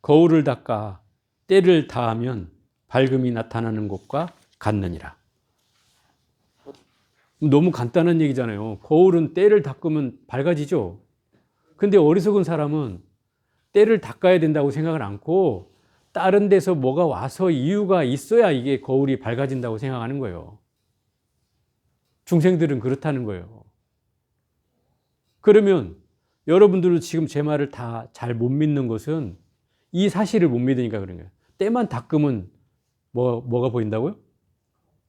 거울을 닦아 때를 다하면 밝음이 나타나는 것과 같느니라. 너무 간단한 얘기잖아요. 거울은 때를 닦으면 밝아지죠. 근데 어리석은 사람은 때를 닦아야 된다고 생각을 않고 다른 데서 뭐가 와서 이유가 있어야 이게 거울이 밝아진다고 생각하는 거예요. 중생들은 그렇다는 거예요. 그러면 여러분들은 지금 제 말을 다 잘 못 믿는 것은 이 사실을 못 믿으니까 그런 거예요. 때만 닦으면 뭐가 보인다고요?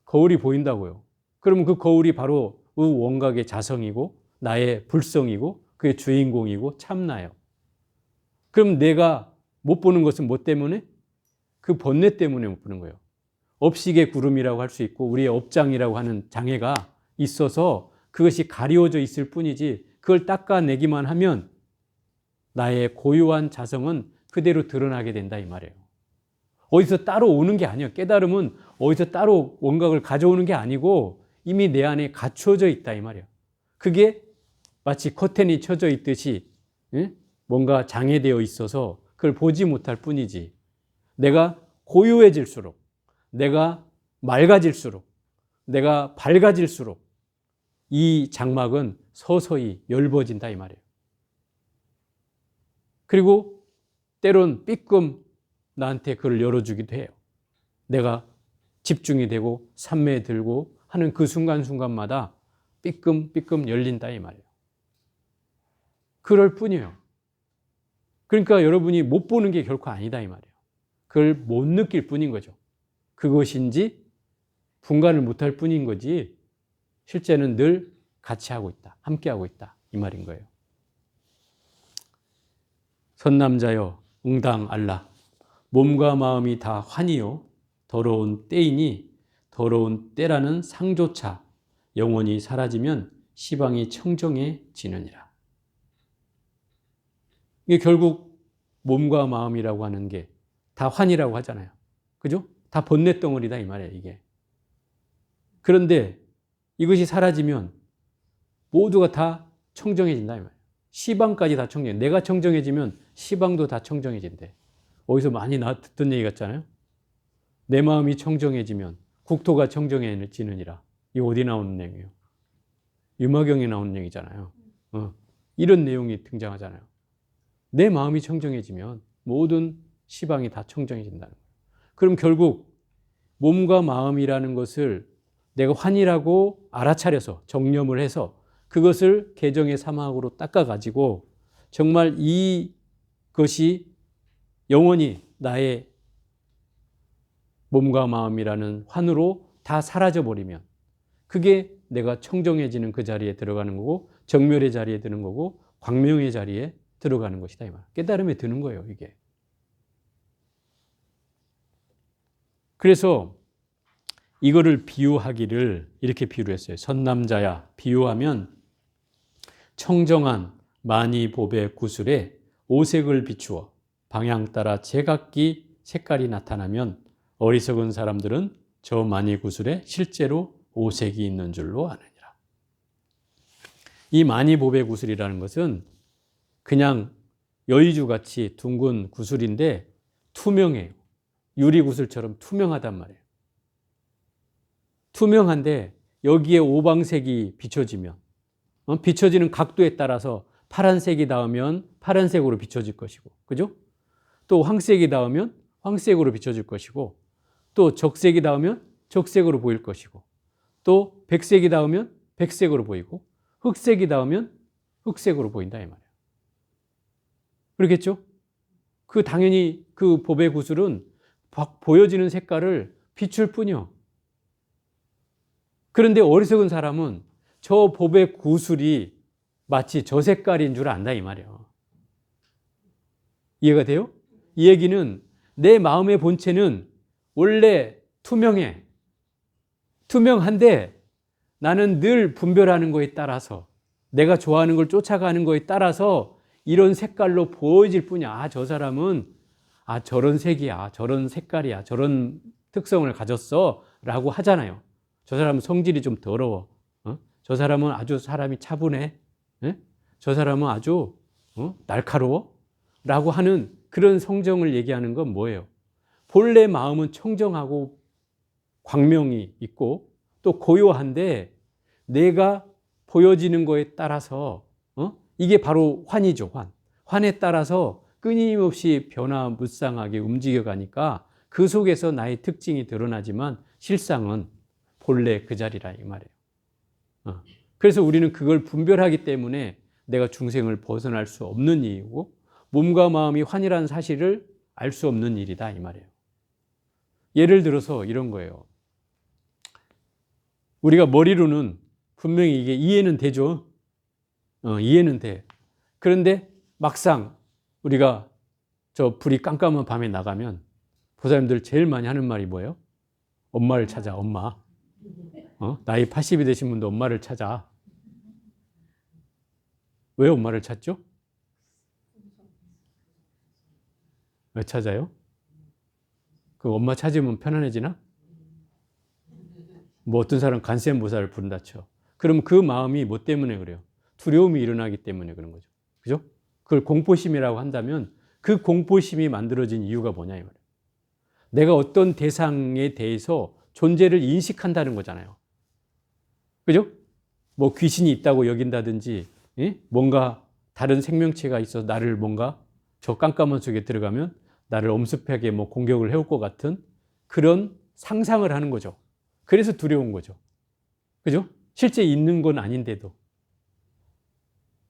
거울이 보인다고요. 그러면 그 거울이 바로 그 원각의 자성이고 나의 불성이고 그의 주인공이고 참나예요. 그럼 내가 못 보는 것은 뭐 때문에? 그 번뇌 때문에 못 보는 거예요. 업식의 구름이라고 할 수 있고 우리의 업장이라고 하는 장애가 있어서 그것이 가리워져 있을 뿐이지 그걸 닦아내기만 하면 나의 고유한 자성은 그대로 드러나게 된다 이 말이에요. 어디서 따로 오는 게 아니에요. 깨달음은 어디서 따로 원각을 가져오는 게 아니고 이미 내 안에 갖추어져 있다 이 말이에요. 그게 마치 커튼이 쳐져 있듯이 뭔가 장애되어 있어서 그걸 보지 못할 뿐이지 내가 고요해질수록 내가 맑아질수록 내가 밝아질수록 이 장막은 서서히 엷어진다 이 말이에요. 그리고 때론 삐끔 나한테 그걸 열어주기도 해요. 내가 집중이 되고 삼매에 들고 하는 그 순간순간마다 삐끔삐끔 열린다 이 말이에요. 그럴 뿐이에요. 그러니까 여러분이 못 보는 게 결코 아니다 이 말이에요. 그걸 못 느낄 뿐인 거죠. 그것인지 분간을 못할 뿐인 거지 실제는 늘 같이 하고 있다. 함께 하고 있다. 이 말인 거예요. 선남자여 응당 알라. 몸과 마음이 다 환이요 더러운 때이니 더러운 때라는 상조차 영원히 사라지면 시방이 청정해지느니라. 이게 결국 몸과 마음이라고 하는 게 다 환이라고 하잖아요. 그죠? 다 번뇌덩어리다 이 말이에요, 이게. 그런데 이것이 사라지면 모두가 다 청정해진다 이 말이에요. 시방까지 다 청정해. 내가 청정해지면 시방도 다 청정해진대. 어디서 많이 듣던 얘기 같잖아요. 내 마음이 청정해지면 국토가 청정해지느니라. 이거 어디 나오는 내용이에요? 유마경에 나오는 얘기잖아요. 이런 내용이 등장하잖아요. 내 마음이 청정해지면 모든 시방이 다 청정해진다는 거예요. 그럼 결국 몸과 마음이라는 것을 내가 환이라고 알아차려서 정념을 해서 그것을 개정의 사막으로 닦아가지고 정말 이것이 영원히 나의 몸과 마음이라는 환으로 다 사라져버리면 그게 내가 청정해지는 그 자리에 들어가는 거고 정멸의 자리에 드는 거고 광명의 자리에 들어가는 것이다 이 말. 깨달음에 드는 거예요 이게. 그래서 이거를 비유하기를 이렇게 비유를 했어요. 선남자야 비유하면 청정한 만이보배 구슬에 오색을 비추어 방향 따라 제각기 색깔이 나타나면 어리석은 사람들은 저 만이구슬에 실제로 오색이 있는 줄로 아느니라. 이 만이보배 구슬이라는 것은 그냥 여의주같이 둥근 구슬인데 투명해요. 유리구슬처럼 투명하단 말이에요. 투명한데 여기에 오방색이 비춰지면 비춰지는 각도에 따라서 파란색이 닿으면 파란색으로 비춰질 것이고, 그죠? 또 황색이 닿으면 황색으로 비춰질 것이고, 또 적색이 닿으면 적색으로 보일 것이고, 또 백색이 닿으면 백색으로 보이고, 흑색이 닿으면 흑색으로 보인다 이 말이에요. 그렇겠죠? 당연히 그 보배 구슬은 보여지는 색깔을 비출 뿐이요. 그런데 어리석은 사람은 저 보배 구슬이 마치 저 색깔인 줄 안다 이 말이에요. 이해가 돼요? 이 얘기는 내 마음의 본체는 원래 투명해. 투명한데 나는 늘 분별하는 거에 따라서 내가 좋아하는 걸 쫓아가는 거에 따라서 이런 색깔로 보여질 뿐이야. 저 사람은 저런 색이야, 저런 색깔이야, 저런 특성을 가졌어 라고 하잖아요. 저 사람은 성질이 좀 더러워. 저 사람은 아주 사람이 차분해. 저 사람은 아주 날카로워 라고 하는 그런 성정을 얘기하는 건 뭐예요? 본래 마음은 청정하고 광명이 있고 또 고요한데 내가 보여지는 거에 따라서 이게 바로 환이죠. 환에 따라서 끊임없이 변화무쌍하게 움직여가니까 그 속에서 나의 특징이 드러나지만 실상은 본래 그 자리라 이 말이에요. 그래서 우리는 그걸 분별하기 때문에 내가 중생을 벗어날 수 없는 이유고 몸과 마음이 환이라는 사실을 알 수 없는 일이다 이 말이에요. 예를 들어서 이런 거예요. 우리가 머리로는 분명히 이게 이해는 되죠. 이해는 돼. 그런데 막상 우리가 저 불이 깜깜한 밤에 나가면 보살님들 제일 많이 하는 말이 뭐예요? 엄마를 찾아, 엄마. 나이 80이 되신 분도 엄마를 찾아. 왜 엄마를 찾죠? 왜 찾아요? 그 엄마 찾으면 편안해지나? 뭐 어떤 사람 간센보살을 부른다 쳐. 그럼 그 마음이 뭐 때문에 그래요? 두려움이 일어나기 때문에 그런 거죠. 그죠? 그걸 공포심이라고 한다면 그 공포심이 만들어진 이유가 뭐냐 이 말이에요. 내가 어떤 대상에 대해서 존재를 인식한다는 거잖아요. 그죠? 뭐 귀신이 있다고 여긴다든지 뭔가 다른 생명체가 있어서 나를 뭔가 저 깜깜한 속에 들어가면 나를 엄습하게 뭐 공격을 해올 것 같은 그런 상상을 하는 거죠. 그래서 두려운 거죠. 그죠? 실제 있는 건 아닌데도.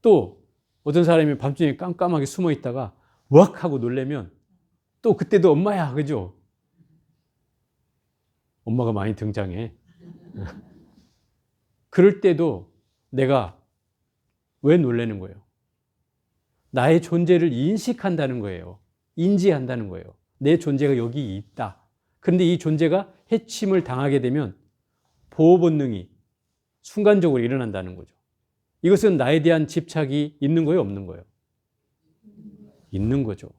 또 어떤 사람이 밤중에 깜깜하게 숨어 있다가 왁 하고 놀래면 또 그때도 엄마야, 그죠? 엄마가 많이 등장해. 그럴 때도 내가 왜 놀라는 거예요? 나의 존재를 인식한다는 거예요. 인지한다는 거예요. 내 존재가 여기 있다. 그런데 이 존재가 해침을 당하게 되면 보호 본능이 순간적으로 일어난다는 거죠. 이것은 나에 대한 집착이 있는 거예요, 없는 거예요? 있는 거죠.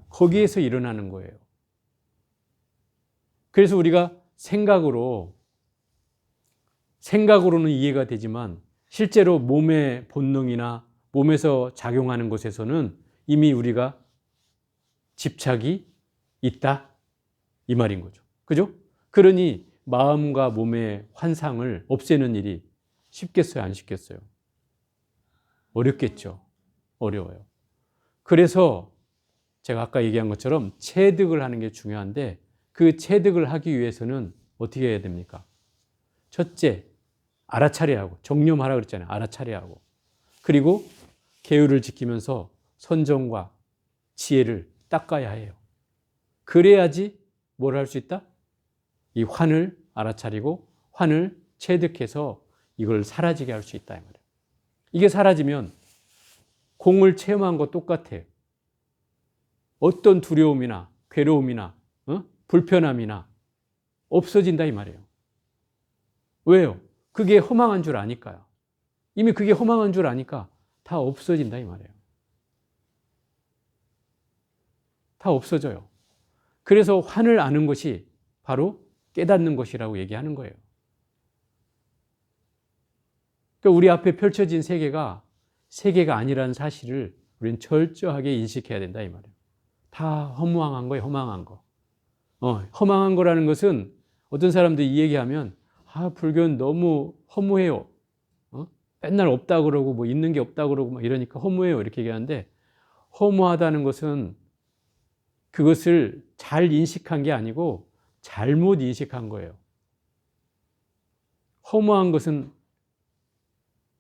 거기에서 일어나는 거예요. 그래서 우리가 생각으로는 이해가 되지만 실제로 몸의 본능이나 몸에서 작용하는 것에서는 이미 우리가 집착이 있다, 이 말인 거죠. 그죠? 그러니 마음과 몸의 환상을 없애는 일이 쉽겠어요, 안 쉽겠어요? 어렵겠죠. 어려워요. 그래서 제가 아까 얘기한 것처럼 체득을 하는 게 중요한데 그 체득을 하기 위해서는 어떻게 해야 됩니까? 첫째, 알아차려하고, 정념하라 그랬잖아요. 알아차려하고. 그리고 계율을 지키면서 선정과 지혜를 닦아야 해요. 그래야지 뭘 할 수 있다? 이 환을 알아차리고 환을 체득해서 이걸 사라지게 할 수 있다, 이 말이에요. 이게 사라지면 공을 체험한 것 똑같아요. 어떤 두려움이나 괴로움이나 불편함이나 없어진다, 이 말이에요. 왜요? 그게 허망한 줄 아니까요. 이미 그게 허망한 줄 아니까 다 없어진다, 이 말이에요. 다 없어져요. 그래서 환을 아는 것이 바로 깨닫는 것이라고 얘기하는 거예요. 그러니까 우리 앞에 펼쳐진 세계가 아니라는 사실을 우리는 철저하게 인식해야 된다, 이 말이에요. 다 허망한 거예요, 허망한 거. 허망한 거라는 것은 어떤 사람들이 이 얘기하면 불교는 너무 허무해요. 맨날 없다 그러고 뭐 있는 게 없다 그러고 막 이러니까 허무해요, 이렇게 얘기하는데 허무하다는 것은 그것을 잘 인식한 게 아니고 잘못 인식한 거예요. 허무한 것은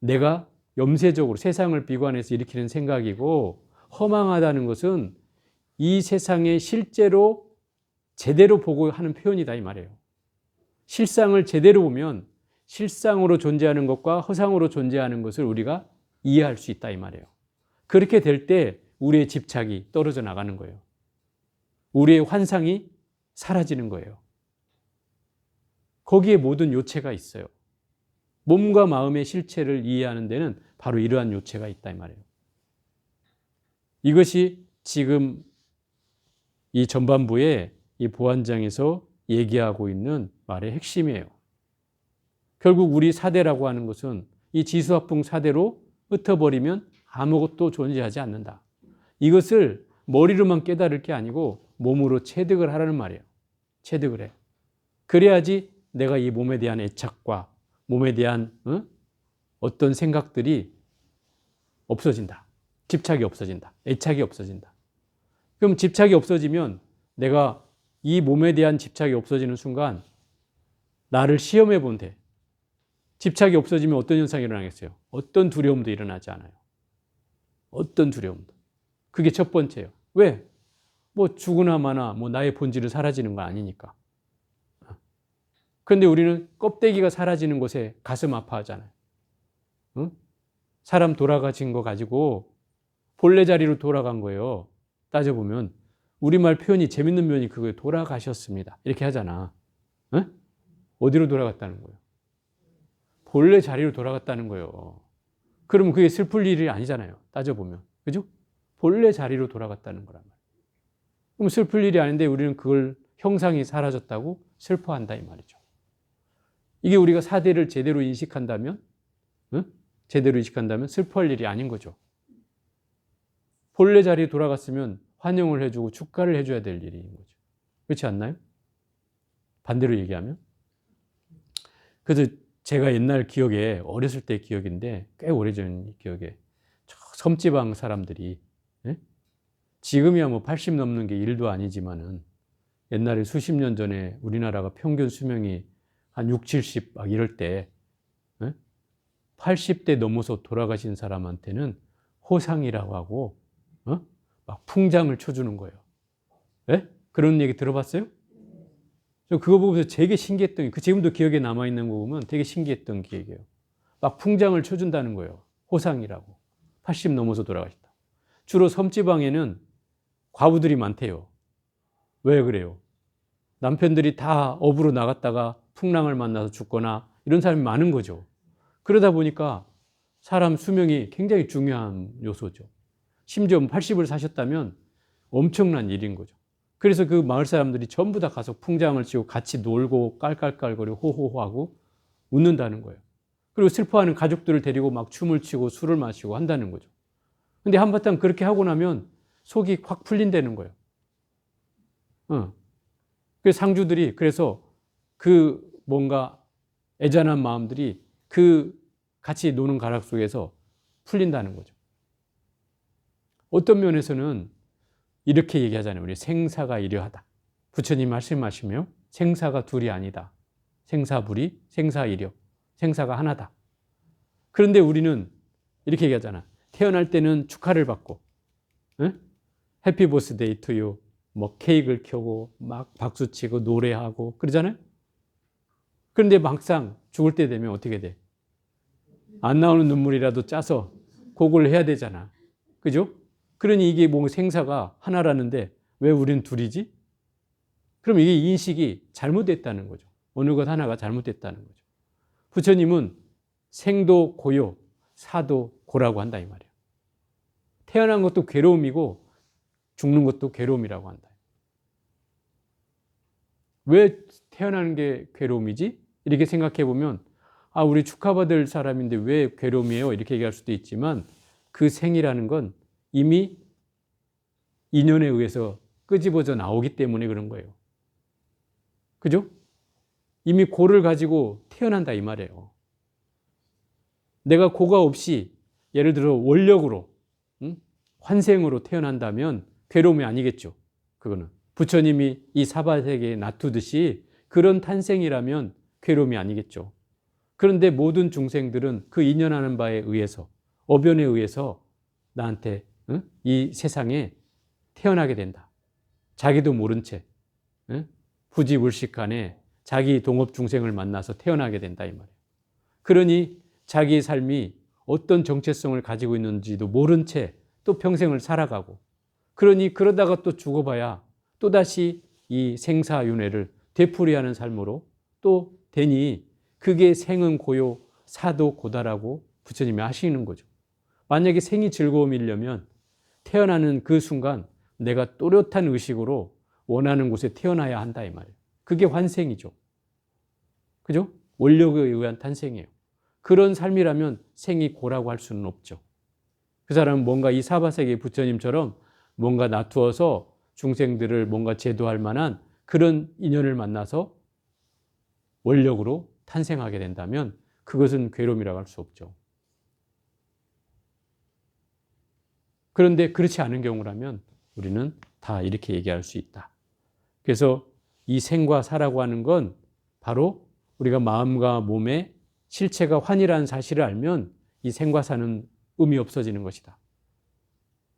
내가 염세적으로 세상을 비관해서 일으키는 생각이고 허망하다는 것은 이 세상에 실제로 제대로 보고 하는 표현이다, 이 말이에요. 실상을 제대로 보면 실상으로 존재하는 것과 허상으로 존재하는 것을 우리가 이해할 수 있다, 이 말이에요. 그렇게 될 때 우리의 집착이 떨어져 나가는 거예요. 우리의 환상이 사라지는 거예요. 거기에 모든 요체가 있어요. 몸과 마음의 실체를 이해하는 데는 바로 이러한 요체가 있다, 이 말이에요. 이것이 지금 이 전반부에 이 보안장에서 얘기하고 있는 말의 핵심이에요. 결국 우리 사대라고 하는 것은 이 지수화풍 사대로 흩어버리면 아무것도 존재하지 않는다. 이것을 머리로만 깨달을 게 아니고 몸으로 체득을 하라는 말이에요. 체득을 해. 그래야지 내가 이 몸에 대한 애착과 몸에 대한 어떤 생각들이 없어진다. 집착이 없어진다. 애착이 없어진다. 그럼 집착이 없어지면 내가 이 몸에 대한 집착이 없어지는 순간 나를 시험해 본대. 집착이 없어지면 어떤 현상이 일어나겠어요? 어떤 두려움도 일어나지 않아요. 어떤 두려움도. 그게 첫 번째예요. 왜? 뭐 죽으나 마나 뭐 나의 본질은 사라지는 거 아니니까. 그런데 우리는 껍데기가 사라지는 곳에 가슴 아파하잖아요. 응? 사람 돌아가신 거 가지고 본래 자리로 돌아간 거예요. 따져보면 우리말 표현이 재밌는 표현이 그거예요. 돌아가셨습니다. 이렇게 하잖아. 응? 어디로 돌아갔다는 거예요? 본래 자리로 돌아갔다는 거예요. 그러면 그게 슬플 일이 아니잖아요. 따져보면. 그죠? 본래 자리로 돌아갔다는 거란 말이에요. 그럼 슬플 일이 아닌데 우리는 그걸 형상이 사라졌다고 슬퍼한다, 이 말이죠. 이게 우리가 사대를 제대로 인식한다면, 제대로 인식한다면 슬퍼할 일이 아닌 거죠. 본래 자리에 돌아갔으면 환영을 해주고 축하를 해줘야 될 일인 거죠. 그렇지 않나요? 반대로 얘기하면. 그래서 제가 옛날 기억에, 어렸을 때 기억인데 꽤 오래전 기억에 섬지방 사람들이, 지금이야 뭐 80 넘는 게 일도 아니지만은 옛날에 수십 년 전에 우리나라가 평균 수명이 한 6, 70 막 이럴 때 80대 넘어서 돌아가신 사람한테는 호상이라고 하고 막 풍장을 쳐주는 거예요. 예? 그런 얘기 들어봤어요? 저 그거 보면서 되게 신기했던 게, 지금도 기억에 남아있는 거 보면 되게 신기했던 기억이에요. 막 풍장을 쳐준다는 거예요. 호상이라고. 80 넘어서 돌아가셨다. 주로 섬지방에는 과부들이 많대요. 왜 그래요? 남편들이 다 업으로 나갔다가 풍랑을 만나서 죽거나 이런 사람이 많은 거죠. 그러다 보니까 사람 수명이 굉장히 중요한 요소죠. 심지어 80을 사셨다면 엄청난 일인 거죠. 그래서 그 마을 사람들이 전부 다 가서 풍장을 치고 같이 놀고 깔깔깔거리고 호호호하고 웃는다는 거예요. 그리고 슬퍼하는 가족들을 데리고 막 춤을 추고 술을 마시고 한다는 거죠. 근데 한바탕 그렇게 하고 나면 속이 확 풀린다는 거예요. 그래서 상주들이, 그래서 그 뭔가 애잔한 마음들이 그 같이 노는 가락 속에서 풀린다는 거죠. 어떤 면에서는 이렇게 얘기하잖아요. 우리 생사가 이려하다. 부처님 말씀하시며 생사가 둘이 아니다. 생사불이, 생사이려. 생사가 하나다. 그런데 우리는 이렇게 얘기하잖아. 태어날 때는 축하를 받고, 해피 버스데이 투 유, 뭐 케이크를 켜고 막 박수치고 노래하고 그러잖아요. 그런데 막상 죽을 때 되면 어떻게 돼? 안 나오는 눈물이라도 짜서 고걸 해야 되잖아. 그죠? 그러니 이게 뭐 생사가 하나라는데 왜 우리는 둘이지? 그럼 이게 인식이 잘못됐다는 거죠. 어느 것 하나가 잘못됐다는 거죠. 부처님은 생도 고요, 사도 고라고 한다 이 말이에요. 태어난 것도 괴로움이고 죽는 것도 괴로움이라고 한다. 왜 태어나는 게 괴로움이지? 이렇게 생각해 보면 우리 축하받을 사람인데 왜 괴로움이에요? 이렇게 얘기할 수도 있지만 그 생이라는 건 이미 인연에 의해서 끄집어져 나오기 때문에 그런 거예요. 그죠? 이미 고를 가지고 태어난다 이 말이에요. 내가 고가 없이 예를 들어 원력으로 환생으로 태어난다면 괴로움이 아니겠죠. 그거는 부처님이 이 사바세계에 놔두듯이 그런 탄생이라면 괴로움이 아니겠죠. 그런데 모든 중생들은 그 인연하는 바에 의해서, 어변에 의해서 나한테 이 세상에 태어나게 된다. 자기도 모른 채 부지불식간에 자기 동업 중생을 만나서 태어나게 된다 이 말이에요. 그러니 자기의 삶이 어떤 정체성을 가지고 있는지도 모른 채 또 평생을 살아가고, 그러니 그러다가 또 죽어봐야 또다시 이 생사윤회를 되풀이하는 삶으로 또 되니 그게 생은 고요, 사도 고다라고 부처님이 하시는 거죠. 만약에 생이 즐거움이려면 태어나는 그 순간 내가 또렷한 의식으로 원하는 곳에 태어나야 한다 이 말이에요. 그게 환생이죠. 그죠? 원력에 의한 탄생이에요. 그런 삶이라면 생이 고라고 할 수는 없죠. 그 사람은 뭔가 이 사바세계 부처님처럼 뭔가 놔두어서 중생들을 뭔가 제도할 만한 그런 인연을 만나서 원력으로 탄생하게 된다면 그것은 괴로움이라고 할 수 없죠. 그런데 그렇지 않은 경우라면 우리는 다 이렇게 얘기할 수 있다. 그래서 이 생과 사라고 하는 건 바로 우리가 마음과 몸의 실체가 환이라는 사실을 알면 이 생과 사는 의미 없어지는 것이다.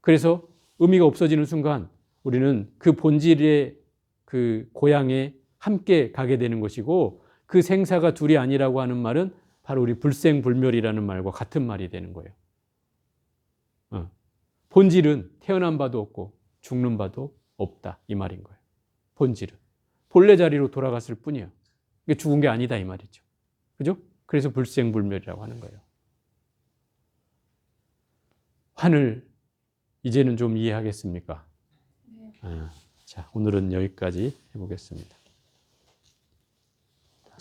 그래서 의미가 없어지는 순간 우리는 그 본질의 그 고향에 함께 가게 되는 것이고, 그 생사가 둘이 아니라고 하는 말은 바로 우리 불생불멸이라는 말과 같은 말이 되는 거예요. 본질은 태어난 바도 없고 죽는 바도 없다 이 말인 거예요. 본질은 본래 자리로 돌아갔을 뿐이에요. 이게 죽은 게 아니다 이 말이죠. 그죠? 그래서 불생불멸이라고 하는 거예요. 환을 이제는 좀 이해하겠습니까? 자, 오늘은 여기까지 해보겠습니다.